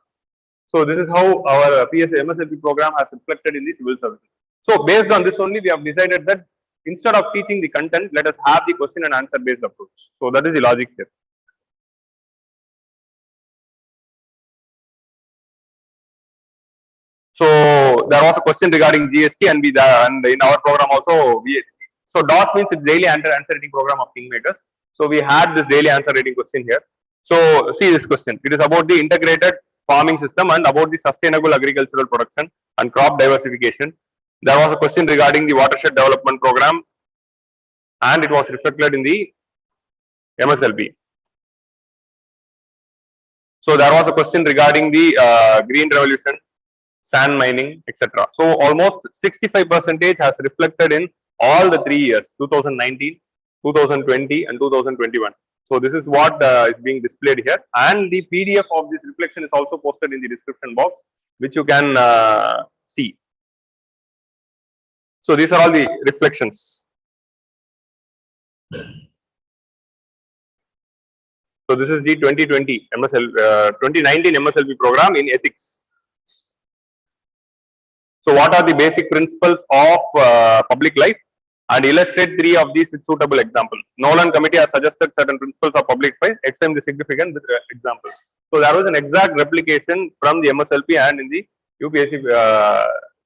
So this is how our MSLP program has reflected in the civil services. So based on this only, we have decided that instead of teaching the content, let us have the question and answer based approach. So that is the logic here. So there was a question regarding GST, and in our program also so DOS means it's daily answer rating program of KingMakers. So we had this daily answer rating question here. So see this question. It is about the integrated farming system and about the sustainable agricultural production and crop diversification. There was a question regarding the watershed development program, and it was reflected in the MSLP. So there was a question regarding the green revolution, sand mining, etc. So almost 65% has reflected in all the 3 years, 2019, 2020, and 2021. So this is what is being displayed here, and the PDF of this reflection is also posted in the description box, which you can see. So these are all the reflections. So this is the 2019 MSLP program in ethics. So what are the basic principles of public life? And illustrate 3 of these with suitable example. Nolan committee has suggested certain principles of public life, examine the significant with example. So there was an exact replication from the MSLP and in the UPSC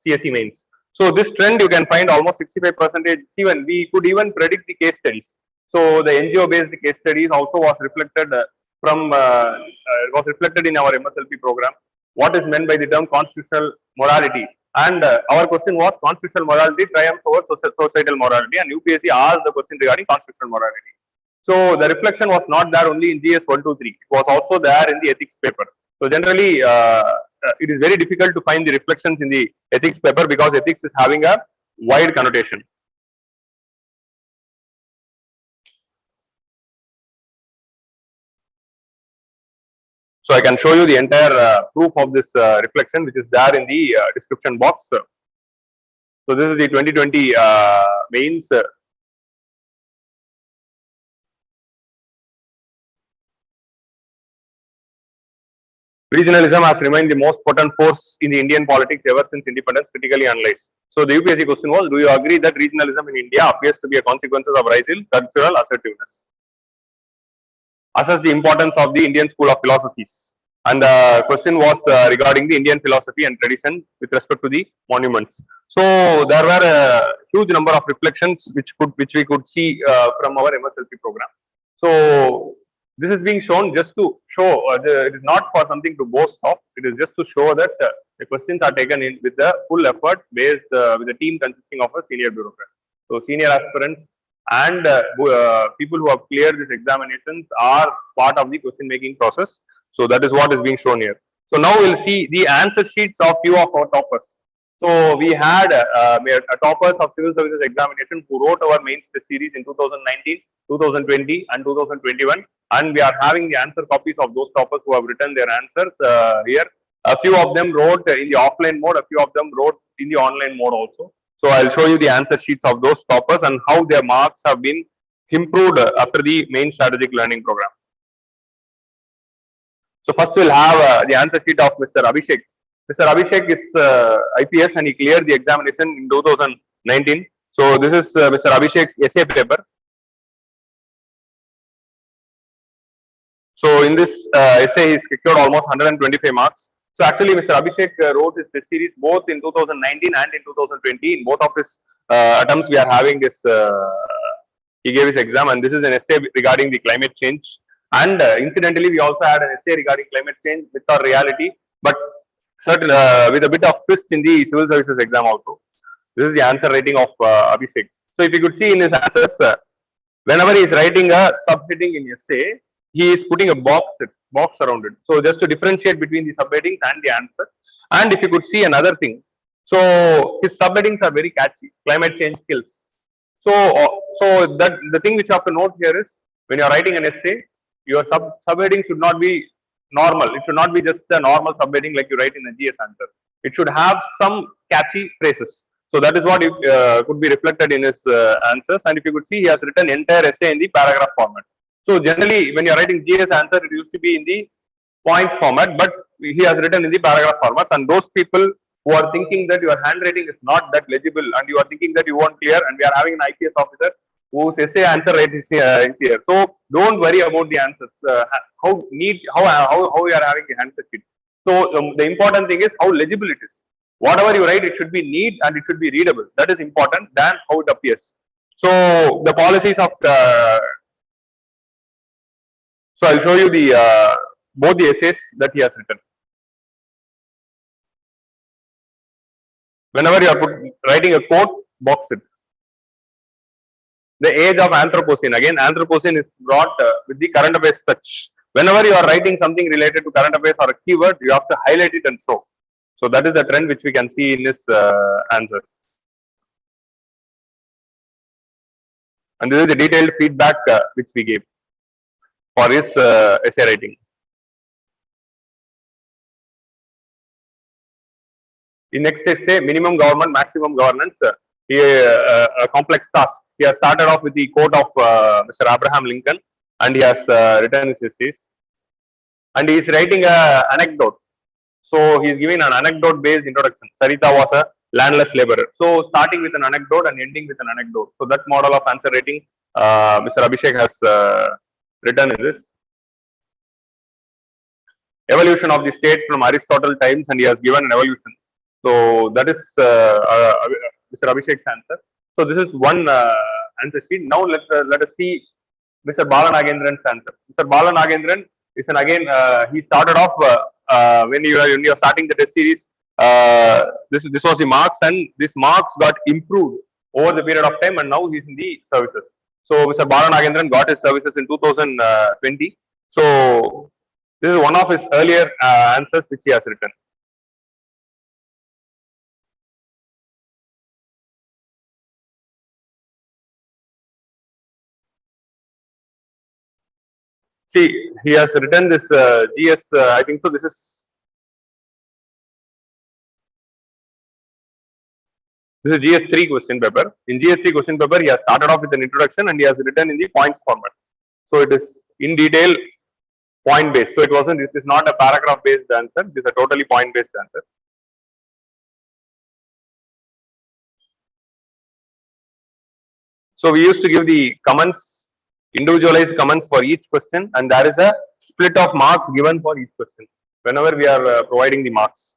CSE mains. So this trend you can find almost 65%. Even we could even predict the case studies. So the NGO based case studies also was reflected in our MSLP program. What is meant by the term constitutional morality? And our question was constitutional morality triumphs over societal morality, and UPSC asked the question regarding constitutional morality. So the reflection was not there only in GS 1, 2, 3. It was also there in the ethics paper. So generally, it is very difficult to find the reflections in the ethics paper because ethics is having a wide connotation. So I can show you the entire proof of this reflection, which is there in the description box. So this is the 2020 mains. Regionalism has remained the most potent force in the Indian politics ever since independence, critically analyzed. So the UPSC question was, do you agree that regionalism in India appears to be a consequence of rising cultural assertiveness? Assess the importance of the Indian school of philosophies. And the question was regarding the Indian philosophy and tradition with respect to the monuments. So there were a huge number of reflections which we could see from our MSLP program. So this is being shown just to show it is not for something to boast of. It is just to show that the questions are taken in with the full effort based with a team consisting of a senior bureaucrat. So senior aspirants and people who have cleared these examinations are part of the question making process. So that is what is being shown here. So now we'll see the answer sheets of few of our toppers. So we had toppers of civil services examination who wrote our mains test series in 2019, 2020 and 2021, and we are having the answer copies of those toppers who have written their answers here. A few of them wrote in the offline mode, a few of them wrote in the online mode also. So I'll show you the answer sheets of those toppers and how their marks have been improved after the main strategic learning program. So first we'll have the answer sheet of Mr. Abhishek. Mr. Abhishek is IPS and he cleared the examination in 2019. So this is Mr. Abhishek's essay paper. So in this essay, he secured almost 125 marks. So actually, Mr. Abhishek wrote his test series both in 2019 and in 2020. In both of his attempts, we are having this. He gave his exam, and this is an essay regarding the climate change. And incidentally, we also had an essay regarding climate change with our reality, but certain with a bit of twist in the civil services exam also. This is the answer rating of Abhishek. So if you could see in his answers, whenever he is writing a subheading in essay, he is putting a box around it. So just to differentiate between the subheadings and the answer. And if you could see another thing, so his subheadings are very catchy. Climate change kills. So that the thing which you have to note here is when you are writing an essay, your subheading should not be normal. It should not be just a normal subheading like you write in a GS answer. It should have some catchy phrases. So that is what could be reflected in his answers. And if you could see, he has written entire essay in the paragraph format. So generally, when you are writing GS answer, it used to be in the points format, but he has written in the paragraph formats. And those people who are thinking that your handwriting is not that legible and you are thinking that you won't clear, and we are having an IPS officer whose essay answer rate is here. So don't worry about the answers. How you are having the answer sheet. So the important thing is how legible it is. Whatever you write, it should be neat and it should be readable. That is important than how it appears. So the policies of so I'll show you the both the essays that he has written. Whenever you are writing a quote, box it. The age of Anthropocene. Again, Anthropocene is brought with the current affairs touch. Whenever you are writing something related to current affairs or a keyword, you have to highlight it and show. So that is the trend which we can see in his answers. And this is the detailed feedback which we gave for his essay writing. In next essay, minimum government, maximum governance, a complex task. He has started off with the quote of Mr. Abraham Lincoln, and he has written his essays. And he is writing an anecdote. So he is giving an anecdote-based introduction. Sarita was a landless laborer. So starting with an anecdote and ending with an anecdote. So that model of answer rating, Mr. Abhishek has written in this. Evolution of the state from Aristotle times, and he has given an evolution. So that is Mr. Abhishek's answer. So this is one answer sheet. Now let us see Mr. Balanagendran's answer. Mr. Balanagendran is again he started off when you are starting the test series. This was the marks, and this marks got improved over the period of time, and now he's in the services. So Mr. Balanagendran got his services in 2020. So this is one of his earlier answers which he has written. See, he has written this GS, I think so. This is GS3 question paper. In GS3 question paper, he has started off with an introduction and he has written in the points format. So it is in detail point based. So it is not a paragraph based answer. It is a totally point based answer. So we used to give the comments, individualized comments for each question, and there is a split of marks given for each question whenever we are providing the marks.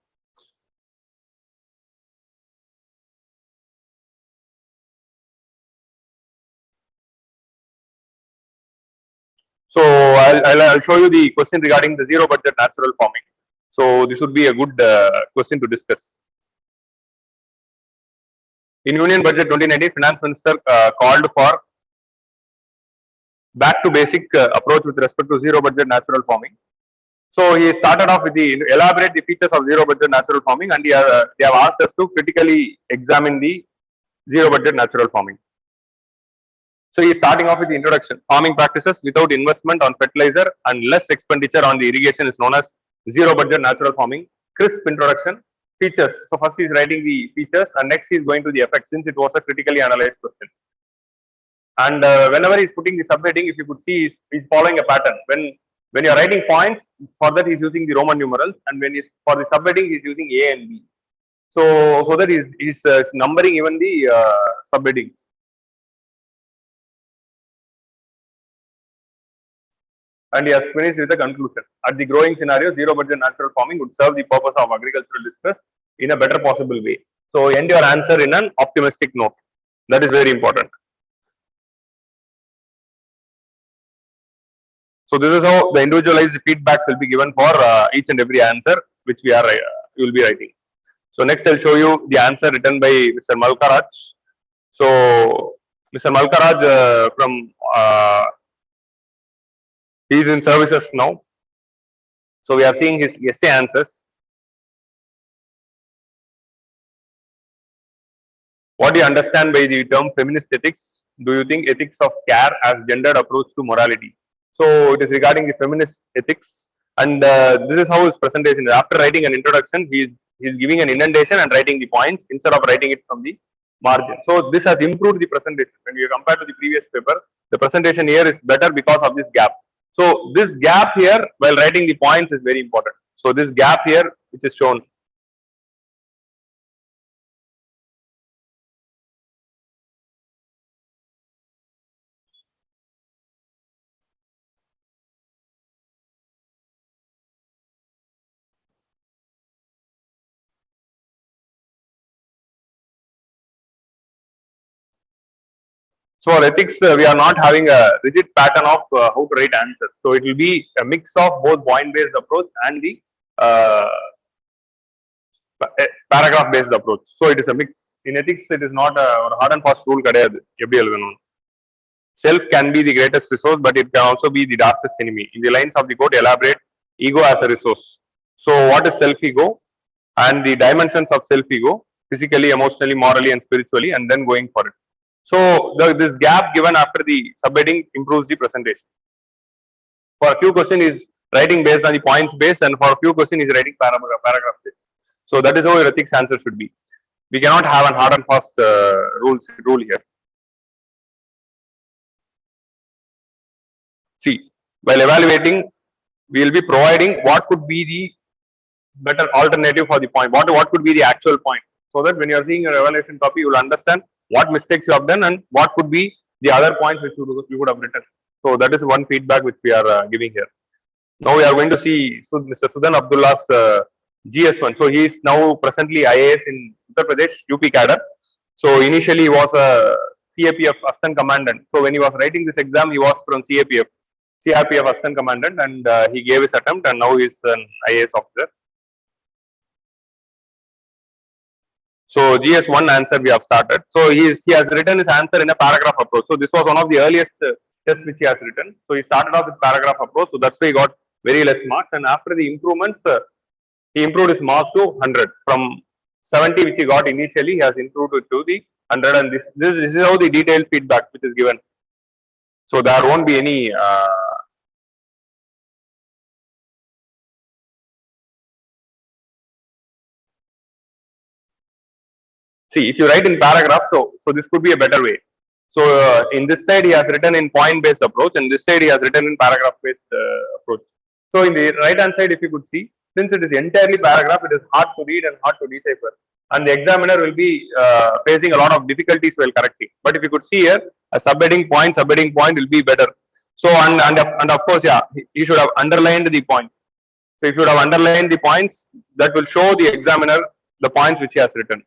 So I'll show you the question regarding the zero budget natural farming. So this would be a good question to discuss. In Union Budget 2019, Finance Minister called for back to basic approach with respect to zero budget natural farming. So he started off with the elaborate the features of zero budget natural farming, and they have asked us to critically examine the zero budget natural farming. So he is starting off with the introduction. Farming practices without investment on fertilizer and less expenditure on the irrigation is known as zero budget natural farming. Crisp introduction. Features. So first he is writing the features, and next he is going to the effects, since it was a critically analyzed question. And whenever he is putting the subheading, if you could see, he is following a pattern. When you are writing points, for that he is using the Roman numerals, and when he for the subheading he is using A and B. So that he is numbering even the subheadings. And he has finished with a conclusion. At the growing scenario, zero budget natural farming would serve the purpose of agricultural distress in a better possible way. So end your answer in an optimistic note. That is very important. So this is how the individualized feedbacks will be given for each and every answer which you will be writing. So next I'll show you the answer written by Mr. Malkaraj. So Mr. Malkaraj from he is in services now. So we are seeing his essay answers. What do you understand by the term feminist ethics? Do you think ethics of care as gendered approach to morality? So it is regarding the feminist ethics, and this is how his presentation is. After writing an introduction, he is giving an indentation and writing the points instead of writing it from the margin. So this has improved the presentation. When you compare to the previous paper, the presentation here is better because of this gap. So this gap here while writing the points is very important. So this gap here which is shown. So for ethics, we are not having a rigid pattern of how to write answers. So it will be a mix of both point-based approach and the paragraph-based approach. So it is a mix. In ethics, it is not a hard and fast rule. Self can be the greatest resource, but it can also be the darkest enemy. In the lines of the quote, elaborate ego as a resource. So what is self-ego and the dimensions of self-ego, physically, emotionally, morally, and spiritually, and then going for it. So this gap given after the subheading improves the presentation. For a few questions is writing based on the points based, and for a few questions is writing paragraph based. So that is how your ethics answer should be. We cannot have a hard and fast rule here. See, while evaluating, we will be providing what could be the better alternative for the point. What could be the actual point, so that when you are seeing your evaluation copy, you will understand what mistakes you have done and what could be the other points which you would have written. So that is one feedback which we are giving here. Now we are going to see Mr. Sudan Abdullah's GS1. So he is now presently IAS in Uttar Pradesh, UP cadre. So initially he was a CAPF Assistant Commandant. So when he was writing this exam, he was from CRPF Assistant Commandant, and he gave his attempt, and now he is an IAS officer. So GS1 answer we have started. So he has written his answer in a paragraph approach. So this was one of the earliest tests which he has written. So he started off with paragraph approach. So that's why he got very less marks. And after the improvements, he improved his marks to 100 from 70 which he got initially. He has improved it to the 100. And this is how the detailed feedback which is given. So there won't be any See, if you write in paragraph, so this could be a better way. So in this side he has written in point-based approach, and this side he has written in paragraph-based approach. So in the right-hand side, if you could see, since it is entirely paragraph, it is hard to read and hard to decipher, and the examiner will be facing a lot of difficulties while correcting. But if you could see here, a subheading point will be better. So and of course, yeah, he should have underlined the point. So if you would have underlined the points, that will show the examiner the points which he has written.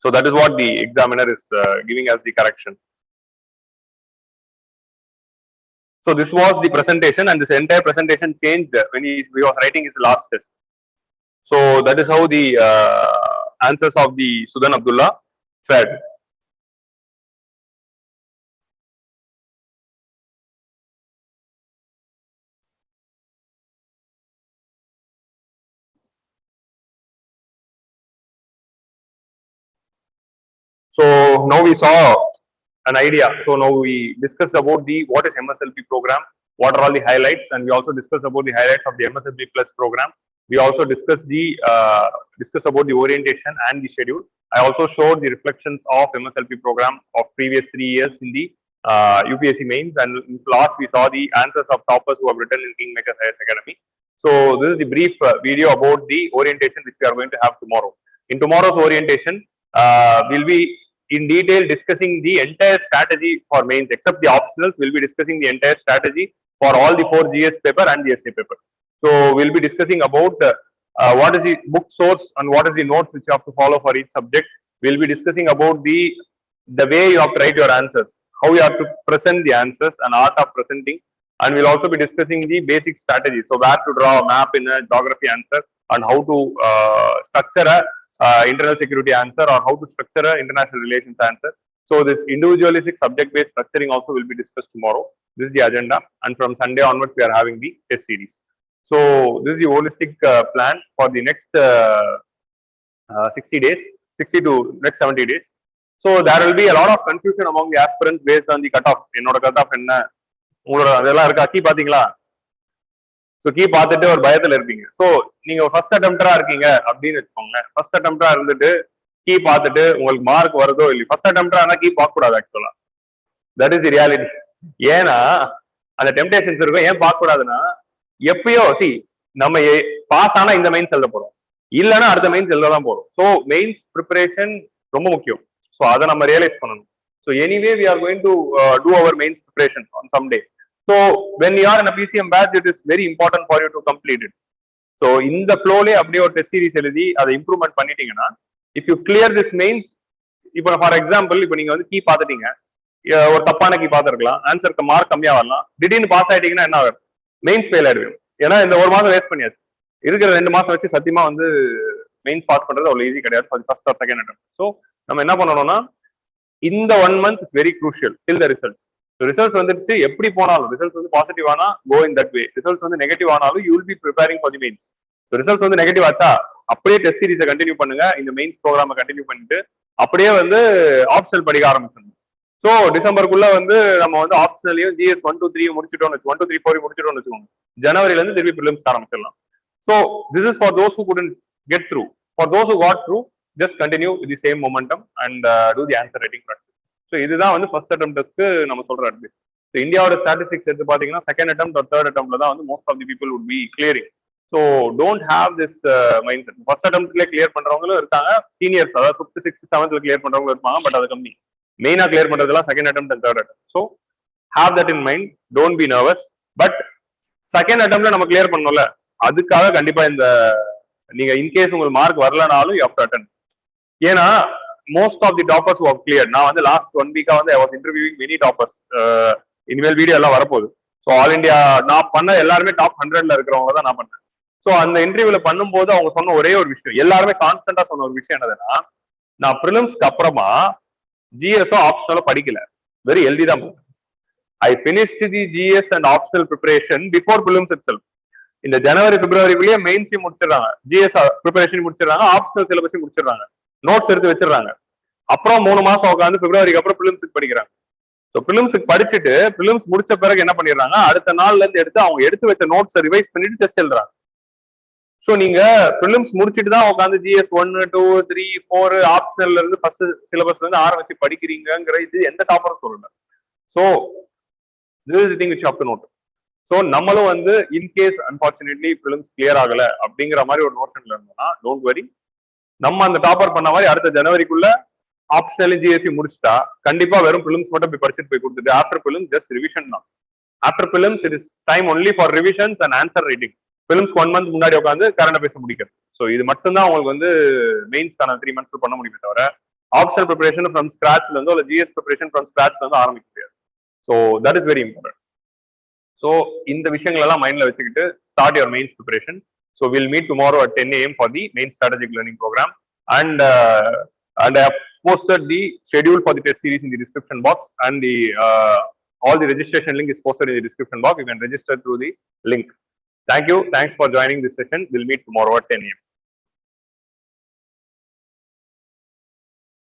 So that is what the examiner is giving as the correction. So this was the presentation, and this entire presentation changed when he was writing his last test. So that is how the answers of the Sudan Abdullah fared. So now we saw an idea. So now we discussed about the what is MSLP program, what are all the highlights, and we also discussed about the highlights of the MSLP Plus program. We also discussed about the orientation and the schedule. I also showed the reflections of MSLP program of previous 3 years in the UPSC mains, and in class we saw the answers of toppers who have written in KingMakers IAS Academy. So this is the brief video about the orientation which we are going to have tomorrow. In tomorrow's orientation, we'll be in detail discussing the entire strategy for mains, except the optionals. We'll be discussing the entire strategy for all the 4 GS paper and the essay paper. So we'll be discussing about what is the book source and what is the notes which you have to follow for each subject. We'll be discussing about the way you have to write your answers, how you have to present the answers, and art of presenting. And we'll also be discussing the basic strategy. So where to draw a map in a geography answer, and how to structure a internal security answer, or how to structure an international relations answer. So this individualistic subject-based structuring also will be discussed tomorrow. This is the agenda, and from Sunday onwards we are having the test series. So this is the holistic plan for the next 60 days, 60 to next 70 days. So there will be a lot of confusion among the aspirants based on the cutoff. என்னோட cutoff என்ன, உங்களோட அதெல்லாம் இருக்கா, key பாத்தீங்களா? So key பார்த்துட்டு ஒரு பயத்துல இருப்பீங்க. ஸோ நீங்க ஃபர்ஸ்ட் அட்டெம்ப்டரா இருக்கீங்க அப்படின்னு வச்சுக்கோங்களேன். ஃபர்ஸ்ட் அட்டெம்ப்டரா இருந்துட்டு கீ பார்த்துட்டு உங்களுக்கு மார்க் வருதோ இல்லையோ, ஃபர்ஸ்ட் அட்டெம்ப்டரா இருந்தா கீ பார்க்க கூடாது ஆக்சுவலா. That is the reality. ஏன்னா அந்த டெம்டேஷன்ஸ் இருக்கும். ஏன் பார்க்க கூடாதுன்னா, எப்பயோ நம்ம பாஸ் ஆனா இந்த மெயின்ஸ் எழுத போறோம், இல்லைன்னா அடுத்த மெயின்ஸ் எழுத தான் போறோம். ஸோ மெயின்ஸ் ப்ரிப்பரேஷன் ரொம்ப முக்கியம். ஸோ அதை நம்ம ரியலைஸ் பண்ணணும். So anyway we are going to do our mains preparation on some day. So when you are in a PCM batch, it is very important for you to complete it. So in the flow le அப்படியே ஒரு test series எழுதி அதை improvement பண்ணிட்டீங்கன்னா, if you clear this mains, இப்போ for example இப்போ நீங்க வந்து key பார்த்துட்டீங்க, ஒரு தப்பான கீ பார்த்துருக்கலாம், ஆன்சருக்கு மார்க் கம்மியா வரலாம், திடீர்னு பாஸ் ஆயிட்டீங்கன்னா என்ன ஆகும்? மெயின்ஸ் ஃபெயில் ஆயிடுவீங்க. ஏன்னா இந்த ஒரு மாதம் வேஸ்ட் பண்ணியாச்சு. இருக்கிற 2 மாசம் வச்சு சத்தியமா வந்து மெயின்ஸ் பாஸ் பண்றது அவ்வளவு ஈஸி கிடையாது for first or second attempt. So நம்ம என்ன பண்ணணும்னா, இந்த 1 month is very crucial till the results. Results வந்துருச்சு, எப்படி போனாலும் ரிசல்ட்ஸ் வந்து பாசிட்டிவ் ஆனா go in that way, results வந்து நெகட்டிவ் ஆனாலும் you will be preparing for the mains. Results வந்து நெகட்டிவ் ஆச்சா, அப்படியே டெஸ்ட் சீரிஸை கண்டினியூ பண்ணுங்க, இந்த மெயின்ஸ் ப்ரோக்ராமை கண்டினியூ பண்ணிட்டு அப்படியே வந்து ஆப்ஷனல் படிக்க ஆரம்பிச்சிடணும். ஸோ டிசம்பருக்குள்ள வந்து நம்ம வந்து ஆப்ஷனலையும் GS 1 2 3 முடிச்சிட்டோம்னு 1 2 3 4 முடிச்சிட்டோம்னு வச்சுக்கோங்க, ஜனவரில இருந்து திருப்பி ப்ரிலிம்ஸ் ஆரம்பிச்சிடலாம். So this is for those who couldn't get through. For those who got through, just continue with the same momentum and do the answer writing practice. So இதுதான் வந்து ஃபர்ஸ்ட் அட்டெம்ப்ட்க்கு நம்ம சொல்ற அட்வைஸ். ஸோ இந்தியாவோட statistics எடுத்து பாத்தீங்கன்னா, second attempt or third அட்டெம்ப்ட்ல தான் வந்து most of the people would be clearing. So don't have this mind set. First அட்டெம்ப்ட்ல கிளியர் பண்றவங்களும் இருக்காங்க, சீனியர்ஸ் அதாவது 5th 6th 7th கிளியர் பண்றவங்களும் இருப்பாங்க, பட் அது கம்மி. மெயினா கிளியர் பண்றதுலாம் second attempt and third attempt. So have that in mind, don't be nervous. But second அட்டெம்ப்ட்ல நம்ம கிளியர் பண்ணோம்ல, அதுக்காக கண்டிப்பா இந்த நீங்க இன்கேஸ் உங்களுக்கு மார்க் வரலனாலும் யூ ஹேவ் டு அட்டெண்ட். ஏன்னா most of the toppers who have cleared, நான் வந்து லாஸ்ட் 1 week வந்து I was interviewing many toppers. இனிமேல் வீடியோ எல்லாம் வரப்போகுது. ஸோ ஆல் இண்டியா நான் பண்ண எல்லாருமே டாப் 100ல இருக்கிறவங்க தான் நான் பண்ணேன். ஸோ அந்த இன்டர்வியூல பண்ணும்போது அவங்க சொன்ன ஒரே ஒரு விஷயம், எல்லாருமே கான்ஸ்டன்டா சொன்ன ஒரு விஷயம் என்னதுன்னா, நான் ப்ரிலிம்ஸ்க்கு அப்புறமா ஜிஎஸ்ஓ ஆப்ஷனலோ படிக்கல, வெரி ஹெல்தி தான். ஐ finished the GS and optional preparation before prelims itself. இந்த ஜனவரி பிப்ரவரிக்குள்ளேயே மெயின்ஸையும் முடிச்சிடறாங்க, ஜிஎஸ் ப்ரிப்பரேஷன் முடிச்சிடறாங்க, ஆப்ஷனல் சிலபஸையும் முடிச்சிடறாங்க, நோட்ஸ் எடுத்து வச்சிடறாங்க. அப்புறம் 3 மாசம் உட்காந்து பிப்ரவரிக்கு அப்புறம் பிலிம்ஸுக்கு படிக்கிறாங்க. ஸோ பிலிம்ஸுக்கு படிச்சுட்டு பிலிம்ஸ் முடிச்ச பிறகு என்ன பண்ணிடுறாங்க, அடுத்த நாள்ல இருந்து எடுத்து அவங்க எடுத்து வச்ச நோட்ஸ் ரிவைஸ் பண்ணிட்டு டெஸ்ட் எழுதுறாங்க. ஸோ நீங்க ப்ரிலிம்ஸ் முடிச்சுட்டு தான் உட்காந்து GS 1, 2, 3, 4 ஆப்ஷனல்ல இருந்து ஃபர்ஸ்ட் சிலபஸ்ல இருந்து ஆரம்பிச்சு படிக்கிறீங்கிற இது எந்த டாப்பரும் சொல்லல. So this is the thing which you have to note. So நம்மளும் வந்து இன்கேஸ் அன்பார்ச்சுனேட்லி ப்ரிலிம்ஸ் கிளியர் ஆகல அப்படிங்கிற மாதிரி ஒரு நோஷன்ல இருந்தோம்னா டோன்ட் வரி, நம்ம அந்த டாப்பர் பண்ண மாதிரி அடுத்த ஜனவரிக்குள்ள ஆப்ஷனல் GSE முடிச்சுட்டா கண்டிப்பா வெறும் ப்ரிலிம்ஸ் மட்டும் போய் படிச்சுட்டு போய் கொடுத்துட்டு ஆஃப்டர் ப்ரிலிம்ஸ் ஜஸ்ட் ரிவிஷன் தான். After prelims it is time only for revisions and answer writing. ப்ரிலிம்ஸ்க்கு 1 month முன்னாடி உட்காந்து கரண்ட் பேச முடிக்கிறது. ஸோ இது மட்டும் தான் உங்களுக்கு வந்து மெயின்ஸ்க்கான 3 months பண்ண முடியுமே தவிர ஆப்ஷனல் ப்ரிப்பரேஷன் ஃப்ரம் ஸ்கிராச்ல இருந்தோ இல்ல GS ப்ரிப்பரேஷன் ஃப்ரம் ஸ்கிராச்ல இருந்து ஆரம்பிக்க முடியாது. So that is very important. So இந்த விஷயங்கள் எல்லாம் மைண்ட்ல வச்சுக்கிட்டு start your mains preparation. So will meet tomorrow at 10 AM for the main strategic learning programme and I have posted the schedule for the test series in the description box, and the all the registration link is posted in the description box. You can register through the link. Thank you. Thanks for joining this session. We'll meet tomorrow at 10 AM.